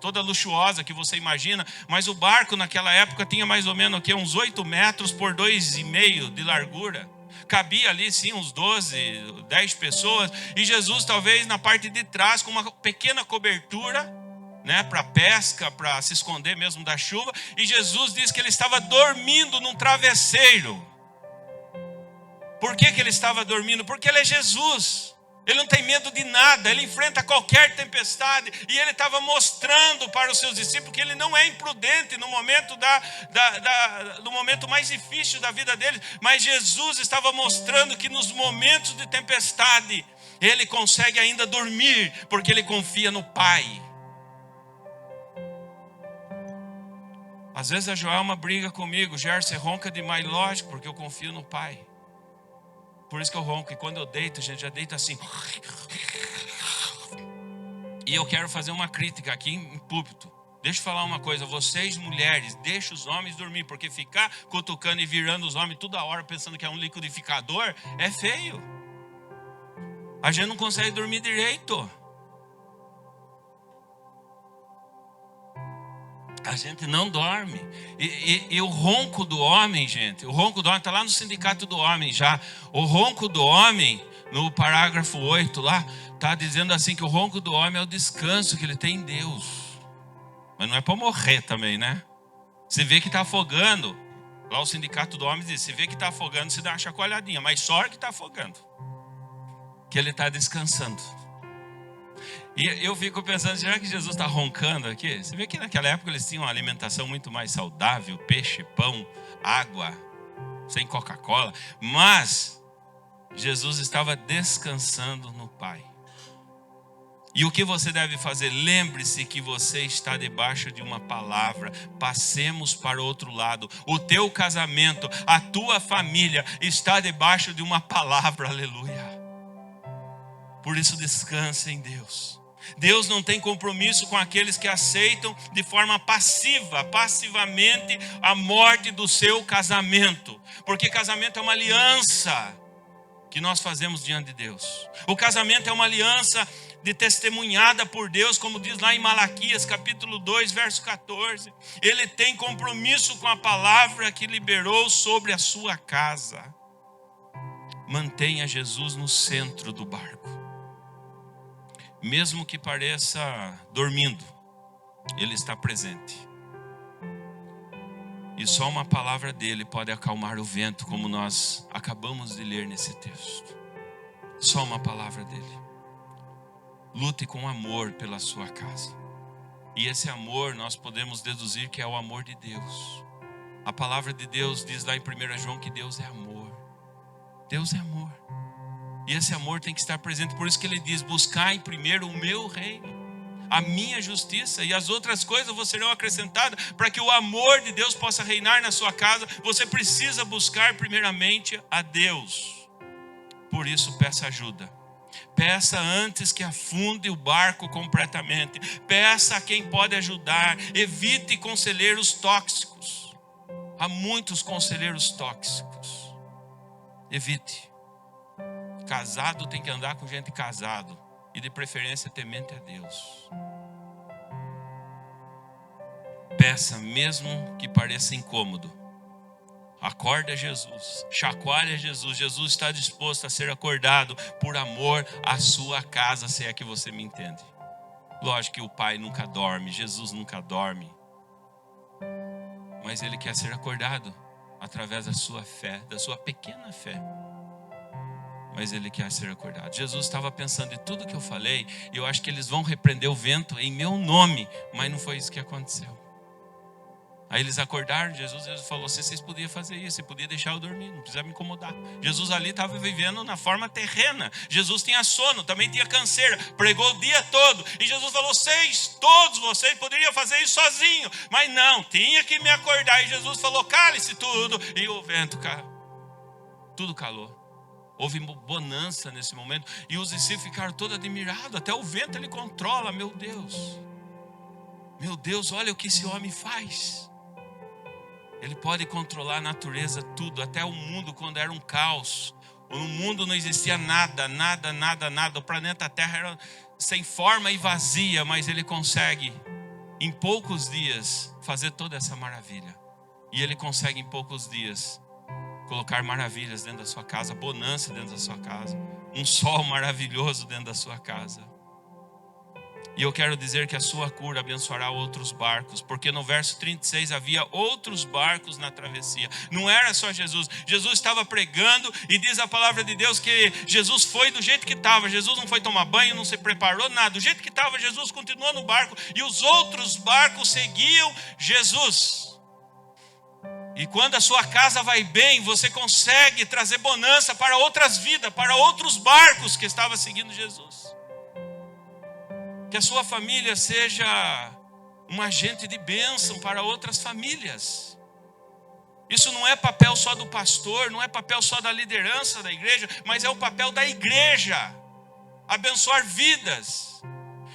toda luxuosa que você imagina, mas o barco naquela época tinha mais ou menos aqui, uns 8 metros por 2,5 de largura. Cabia ali sim uns 12, 10 pessoas. E Jesus talvez na parte de trás com uma pequena cobertura, né, para pesca, para se esconder mesmo da chuva. E Jesus diz que ele estava dormindo num travesseiro. Por que ele estava dormindo? Porque ele é Jesus. Ele não tem medo de nada, ele enfrenta qualquer tempestade. E ele estava mostrando para os seus discípulos que ele não é imprudente no momento, no momento mais difícil da vida deles. Mas Jesus estava mostrando que nos momentos de tempestade, ele consegue ainda dormir, porque ele confia no Pai. Às vezes a Joelma briga comigo: Gerson, você ronca demais. Lógico, porque eu confio no Pai. Por isso que eu ronco. E quando eu deito, gente, já deito assim. E eu quero fazer uma crítica aqui em púlpito. Deixa eu falar uma coisa: vocês mulheres, deixem os homens dormir, porque ficar cutucando e virando os homens toda hora pensando que é um liquidificador é feio. A gente não consegue dormir direito. A gente não dorme. E o ronco do homem, gente, o ronco do homem está lá no Sindicato do Homem já. O ronco do homem, no parágrafo 8 lá, está dizendo assim que o ronco do homem é o descanso que ele tem em Deus. Mas não é para morrer também, né? Você vê que está afogando. Lá o Sindicato do Homem diz: se vê que está afogando, você dá uma chacoalhadinha. Mas só que está afogando, que ele está descansando. E eu fico pensando: será que Jesus está roncando aqui? Você vê que naquela época eles tinham uma alimentação muito mais saudável: peixe, pão, água, sem Coca-Cola. Mas Jesus estava descansando no Pai. E o que você deve fazer? Lembre-se que você está debaixo de uma palavra. Passemos para o outro lado. O teu casamento, a tua família está debaixo de uma palavra. Aleluia. Por isso descanse em Deus. Deus não tem compromisso com aqueles que aceitam de forma passivamente a morte do seu casamento. Porque casamento é uma aliança que nós fazemos diante de Deus. O casamento é uma aliança testemunhada por Deus, como diz lá em Malaquias capítulo 2, verso 14. Ele tem compromisso com a palavra que liberou sobre a sua casa. Mantenha Jesus no centro do barco. Mesmo que pareça dormindo, Ele está presente. E só uma palavra dele pode acalmar o vento, como nós acabamos de ler nesse texto. Só uma palavra dele. Lute com amor pela sua casa. E esse amor nós podemos deduzir que é o amor de Deus. A palavra de Deus diz lá em 1 João que Deus é amor. Deus é amor. E esse amor tem que estar presente. Por isso que ele diz: buscai primeiro o meu reino, a minha justiça, e as outras coisas vos serão acrescentadas. Para que o amor de Deus possa reinar na sua casa, você precisa buscar primeiramente a Deus. Por isso, peça ajuda. Peça antes que afunde o barco completamente. Peça a quem pode ajudar. Evite conselheiros tóxicos. Há muitos conselheiros tóxicos. Evite. Casado tem que andar com gente casado. E de preferência temente a Deus. Peça mesmo que pareça incômodo. Acorda Jesus, chacoalha Jesus. Jesus está disposto a ser acordado por amor à sua casa, se é que você me entende. Lógico que o Pai nunca dorme, Jesus nunca dorme. Mas Ele quer ser acordado através da sua fé, da sua pequena fé. Mas Ele quer ser acordado. Jesus estava pensando em tudo que eu falei, e eu acho que eles vão repreender o vento em meu nome, mas não foi isso que aconteceu. Aí eles acordaram, Jesus falou assim: vocês podiam fazer isso, você podia deixar eu dormir, não precisa me incomodar. Jesus ali estava vivendo na forma terrena. Jesus tinha sono, também tinha canseira, pregou o dia todo. E Jesus falou: todos vocês poderiam fazer isso sozinho, mas não, tinha que me acordar. E Jesus falou: cale-se tudo. E o vento, tudo calou. Houve bonança nesse momento. E os discípulos ficaram todos admirados. Até o vento ele controla, meu Deus. Meu Deus, olha o que esse homem faz. Ele pode controlar a natureza, tudo, até o mundo quando era um caos. No mundo não existia nada. O planeta Terra era sem forma e vazia, mas Ele consegue, em poucos dias, fazer toda essa maravilha. E Ele consegue, em poucos dias, colocar maravilhas dentro da sua casa, bonança dentro da sua casa, um sol maravilhoso dentro da sua casa. E eu quero dizer que a sua cura abençoará outros barcos, porque no verso 36 havia outros barcos na travessia. Não era só Jesus. Jesus estava pregando e diz a palavra de Deus que Jesus foi do jeito que estava. Jesus não foi tomar banho, não se preparou, nada. Do jeito que estava, Jesus continuou no barco e os outros barcos seguiam Jesus. E quando a sua casa vai bem, você consegue trazer bonança para outras vidas, para outros barcos que estavam seguindo Jesus. Que a sua família seja um agente de bênção para outras famílias. Isso não é papel só do pastor, não é papel só da liderança da igreja, mas é o papel da igreja, abençoar vidas.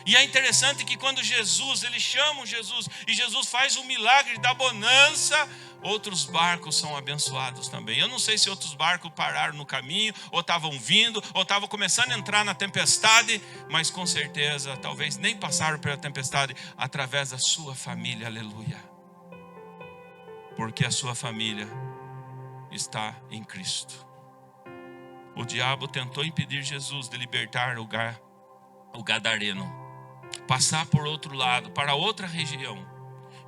E é interessante que quando eles chamam Jesus, e Jesus faz o milagre da bonança, outros barcos são abençoados também. Eu não sei se outros barcos pararam no caminho, ou estavam vindo, ou estavam começando a entrar na tempestade, mas com certeza, talvez nem passaram pela tempestade, através da sua família, aleluia. Porque a sua família está em Cristo. O diabo tentou impedir Jesus de libertar o gadareno, passar por outro lado, para outra região,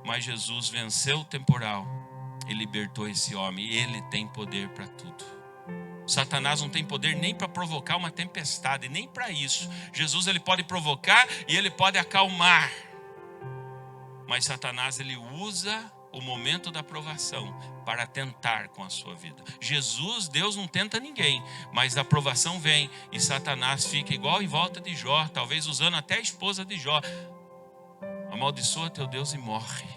mas Jesus venceu o temporal e libertou esse homem. E ele tem poder para tudo. Satanás não tem poder nem para provocar uma tempestade, nem para isso. Jesus ele pode provocar e ele pode acalmar, mas Satanás ele usa o momento da provação para tentar com a sua vida. Deus não tenta ninguém, mas a provação vem e Satanás fica igual em volta de Jó, talvez usando até a esposa de Jó. Amaldiçoa teu Deus e morre.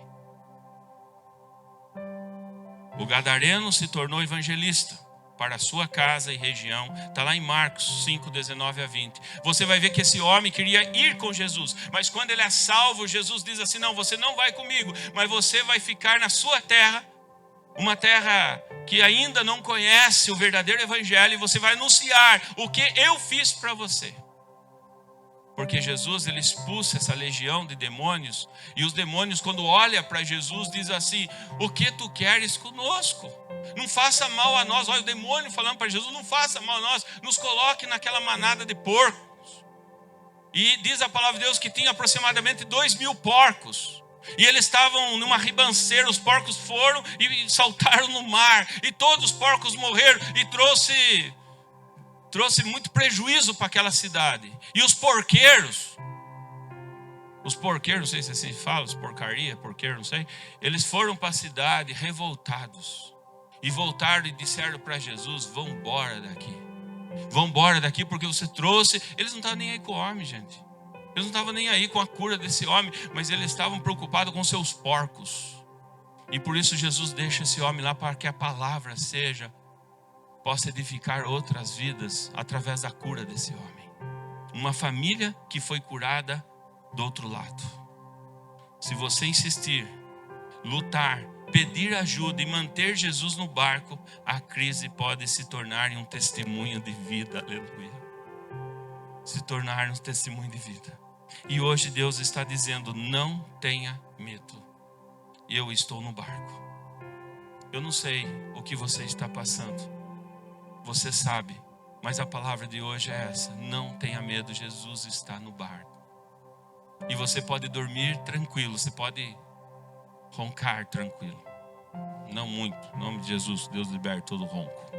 O gadareno se tornou evangelista para a sua casa e região. Está lá em Marcos 5, 19 a 20. Você vai ver que esse homem queria ir com Jesus, mas quando ele é salvo, Jesus diz assim: não, você não vai comigo, mas você vai ficar na sua terra, uma terra que ainda não conhece o verdadeiro evangelho, e você vai anunciar o que eu fiz para você. Porque Jesus ele expulsa essa legião de demônios, e os demônios quando olham para Jesus dizem assim: o que tu queres conosco? Não faça mal a nós. Olha o demônio falando para Jesus: não faça mal a nós, nos coloque naquela manada de porcos. E diz a palavra de Deus que tinha aproximadamente 2.000 porcos, e eles estavam numa ribanceira. Os porcos foram e saltaram no mar, e todos os porcos morreram, e trouxe muito prejuízo para aquela cidade. E os porqueiros, não sei se assim fala, porqueiro, não sei, eles foram para a cidade revoltados. e voltaram e disseram para Jesus: vão embora daqui. Vão embora daqui porque você trouxe. Eles não estavam nem aí com o homem, gente. Eles não estavam nem aí com a cura desse homem, mas eles estavam preocupados com seus porcos. E por isso Jesus deixa esse homem lá, para que a palavra possa edificar outras vidas através da cura desse homem. Uma família que foi curada do outro lado. Se você insistir, lutar, pedir ajuda e manter Jesus no barco, a crise pode se tornar em um testemunho de vida. Aleluia. Se tornar um testemunho de vida. E hoje Deus está dizendo: não tenha medo. Eu estou no barco. Eu não sei o que você está passando. Você sabe. Mas a palavra de hoje é essa: não tenha medo, Jesus está no barco. E você pode dormir tranquilo. Você pode roncar tranquilo. Não muito. Em nome de Jesus, Deus liberte todo ronco.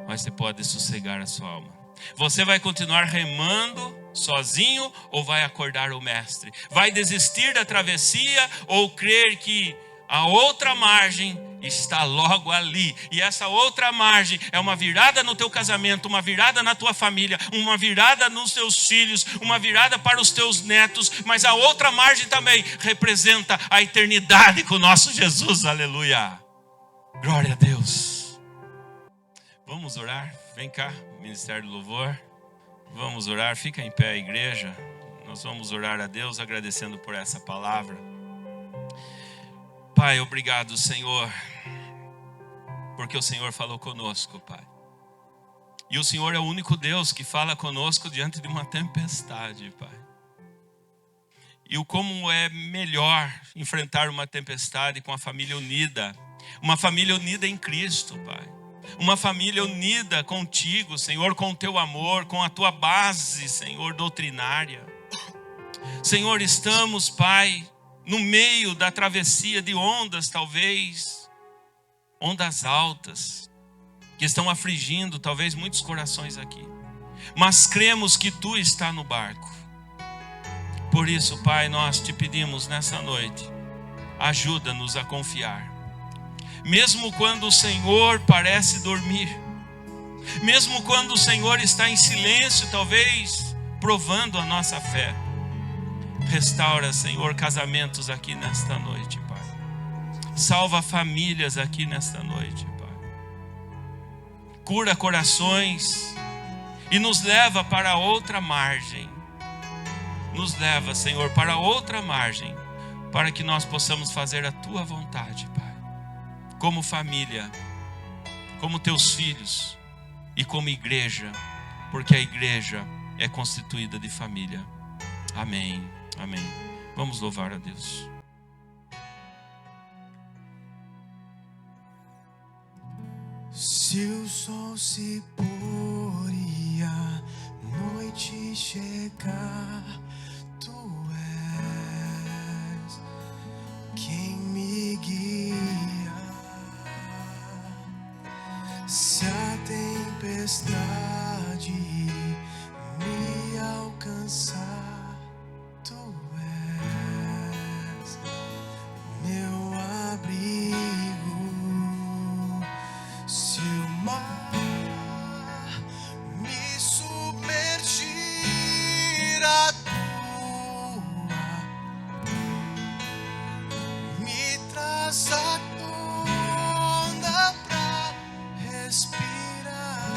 Mas você pode sossegar a sua alma. Você vai continuar remando sozinho ou vai acordar o mestre? Vai desistir da travessia ou crer que a outra margem está logo ali? E essa outra margem é uma virada no teu casamento, uma virada na tua família, uma virada nos teus filhos, uma virada para os teus netos. Mas a outra margem também representa a eternidade com o nosso Jesus. Aleluia. Glória a Deus. Vamos orar? Vem cá, Ministério do Louvor. Vamos orar. Fica em pé, igreja. Nós vamos orar a Deus agradecendo por essa palavra. Pai, obrigado, Senhor, porque o Senhor falou conosco, Pai. E o Senhor é o único Deus que fala conosco diante de uma tempestade, Pai. E o como é melhor enfrentar uma tempestade com a família unida. Uma família unida em Cristo, Pai. Uma família unida contigo, Senhor, com o teu amor, com a tua base, Senhor, doutrinária. Senhor, estamos, Pai, no meio da travessia de ondas, talvez, ondas altas, que estão afligindo, talvez, muitos corações aqui. Mas cremos que Tu está no barco. Por isso, Pai, nós te pedimos nessa noite, ajuda-nos a confiar. Mesmo quando o Senhor parece dormir, mesmo quando o Senhor está em silêncio, talvez provando a nossa fé, restaura, Senhor, casamentos aqui nesta noite, Pai. Salva famílias aqui nesta noite, Pai. Cura corações e nos leva para outra margem. Nos leva, Senhor, para outra margem, para que nós possamos fazer a Tua vontade, Pai. Como família, como Teus filhos e como igreja, porque a igreja é constituída de família. Amém, amém. Vamos louvar a Deus. Se o sol se pôr e a noite chegar, Tu és quem me guia. Se a tempestade me alcançar, Tu és meu abrigo. Se o mar me submergir, a Tua me traz a onda pra respirar,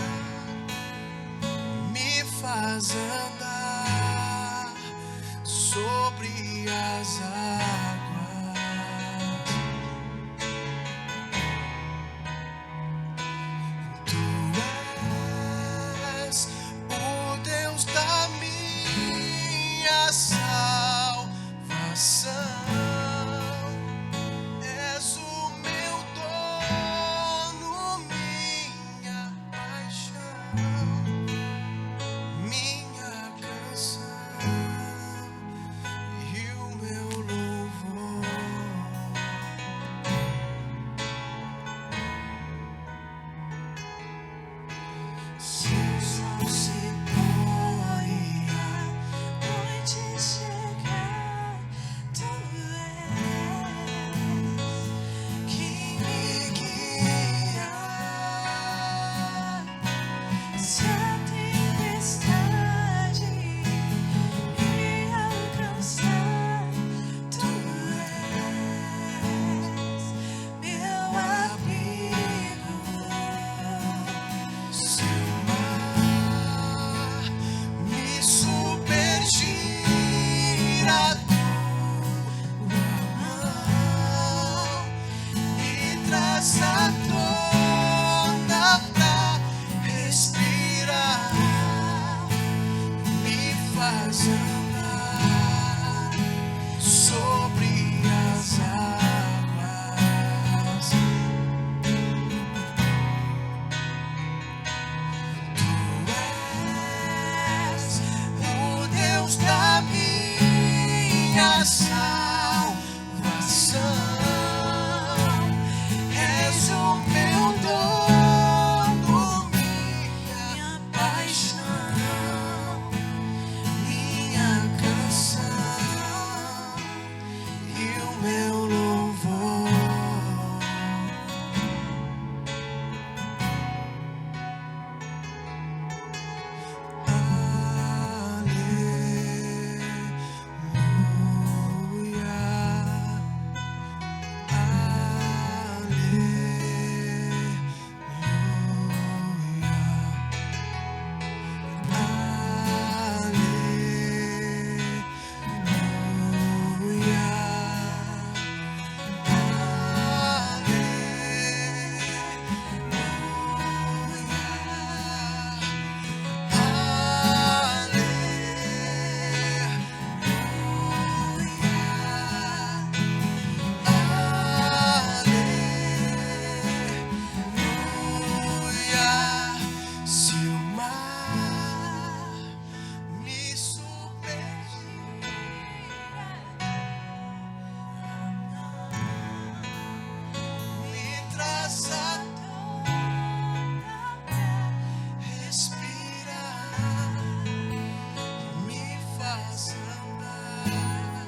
me faz andar sobre as águas. Tu és o Deus da minha salvação. És o meu dono, minha paixão, minha canção e o meu louvor. faz andar sobre as águas. Tu és o Deus da minha salvação. És o meu dono, minha paixão, minha canção e o meu louvor. Se o mar me submergir, me traz a respirar, me faz andar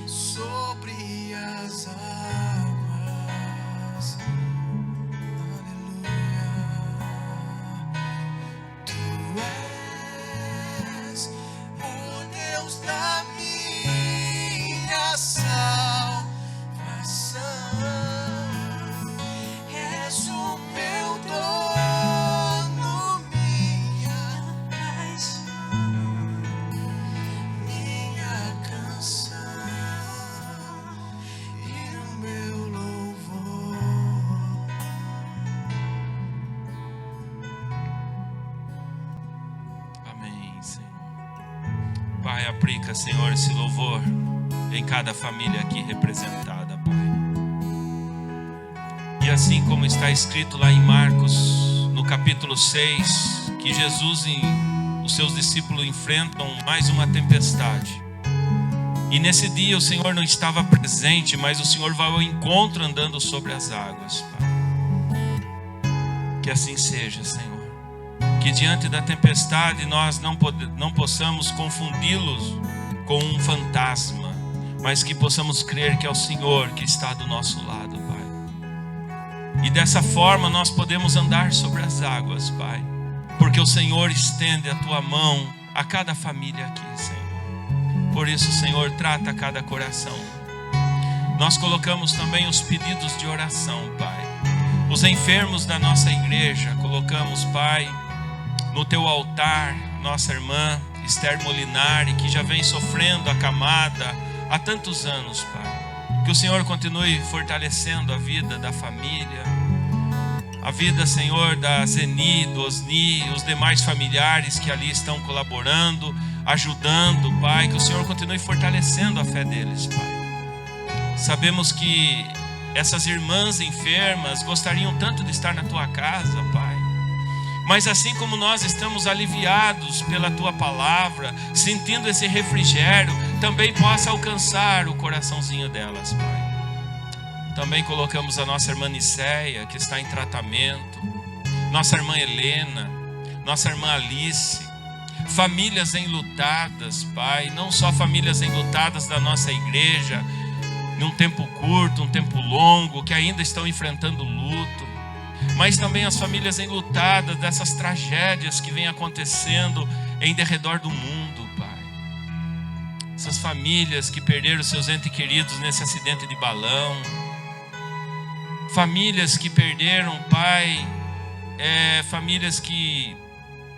sobre as águas. Aleluia. Tu és o Deus da minha salvação. És o meu dono, minha paixão, minha canção e o meu louvor. Amém, Senhor. Pai, aplica, Senhor, esse louvor em cada família aqui representada, Pai. E assim como está escrito lá em Marcos, no capítulo 6, que Jesus e os seus discípulos enfrentam mais uma tempestade. E nesse dia o Senhor não estava presente, mas o Senhor vai ao encontro andando sobre as águas, Pai. Que assim seja, Senhor. Que diante da tempestade nós não possamos confundi-los com um fantasma, mas que possamos crer que é o Senhor que está do nosso lado, Pai. E dessa forma nós podemos andar sobre as águas, Pai, porque o Senhor estende a tua mão a cada família aqui, Senhor. Por isso, Senhor, trata cada coração. Nós colocamos também os pedidos de oração, Pai. Os enfermos da nossa igreja, colocamos, Pai, no teu altar, nossa irmã Esther Molinari, que já vem sofrendo acamada há tantos anos, Pai. Que o Senhor continue fortalecendo a vida da família, a vida, Senhor, da Zeni, do Osni, os demais familiares que ali estão colaborando, ajudando, Pai. Que o Senhor continue fortalecendo a fé deles, Pai. Sabemos que essas irmãs enfermas gostariam tanto de estar na tua casa, Pai. Mas assim como nós estamos aliviados pela tua palavra, sentindo esse refrigério, também possa alcançar o coraçãozinho delas, Pai. Também colocamos a nossa irmã Nicéia, que está em tratamento, nossa irmã Helena, nossa irmã Alice, famílias enlutadas, Pai, não só famílias enlutadas da nossa igreja, num tempo curto, um tempo longo, que ainda estão enfrentando luto, mas também as famílias enlutadas dessas tragédias que vêm acontecendo em derredor do mundo, Pai. Essas famílias que perderam seus entes queridos nesse acidente de balão, famílias que perderam, Pai, famílias que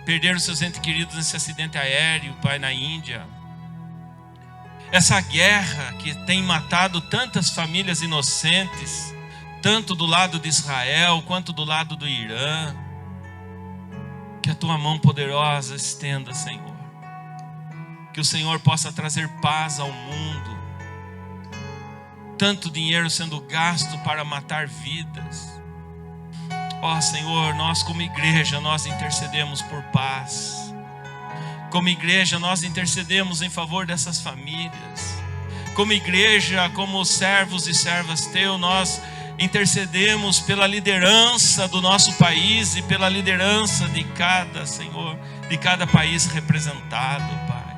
perderam seus entes queridos nesse acidente aéreo, Pai, na Índia. Essa guerra que tem matado tantas famílias inocentes, tanto do lado de Israel quanto do lado do que o Senhor possa trazer paz ao mundo. Tanto dinheiro sendo gasto para matar vidas. Ó Senhor, nós como igreja, nós intercedemos por paz. Como igreja, nós intercedemos em favor dessas famílias. Como igreja, como servos e servas teu, nós intercedemos pela liderança do nosso país e pela liderança de cada, Senhor, de cada país representado, Pai.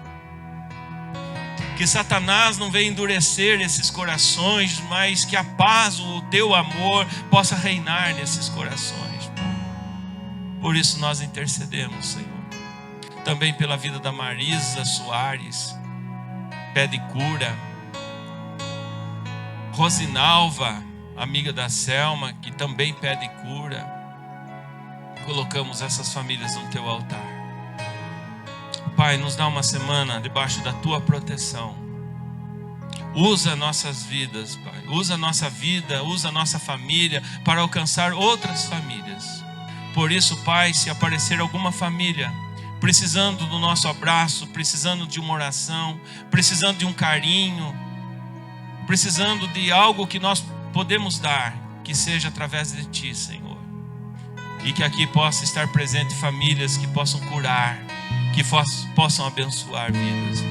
Que Satanás não venha endurecer esses corações, mas que a paz, o teu amor possa reinar nesses corações, Pai. Por isso nós intercedemos, Senhor. Também pela vida da Marisa Soares, pede cura. Rosinalva, amiga da Selma, que também pede cura. Colocamos essas famílias no teu altar. Pai, nos dá uma semana debaixo da tua proteção. Usa nossas vidas, Pai. Usa a nossa vida, usa a nossa família para alcançar outras famílias. Por isso, Pai, se aparecer alguma família precisando do nosso abraço, precisando de uma oração, precisando de um carinho, precisando de algo que nós podemos dar, que seja através de Ti, Senhor. E que aqui possa estar presente famílias que possam curar, que possam abençoar vidas.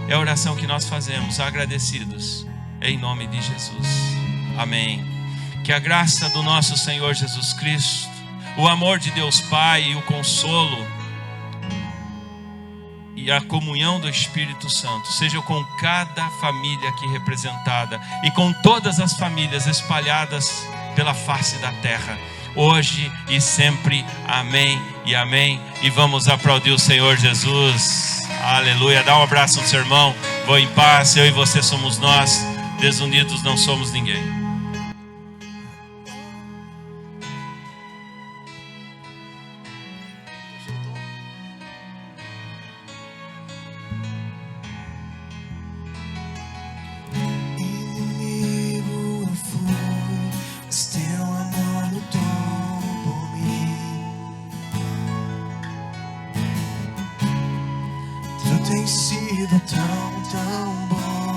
É a oração que nós fazemos, agradecidos, em nome de Jesus. Amém. Que a graça do nosso Senhor Jesus Cristo, o amor de Deus Pai e o consolo e a comunhão do Espírito Santo seja com cada família aqui representada e com todas as famílias espalhadas pela face da terra, hoje e sempre. Amém e amém. E vamos aplaudir o Senhor Jesus. Aleluia. Dá um abraço no seu irmão. Vou em paz. Eu e você somos nós. Desunidos não somos ninguém. Tem sido tão bom.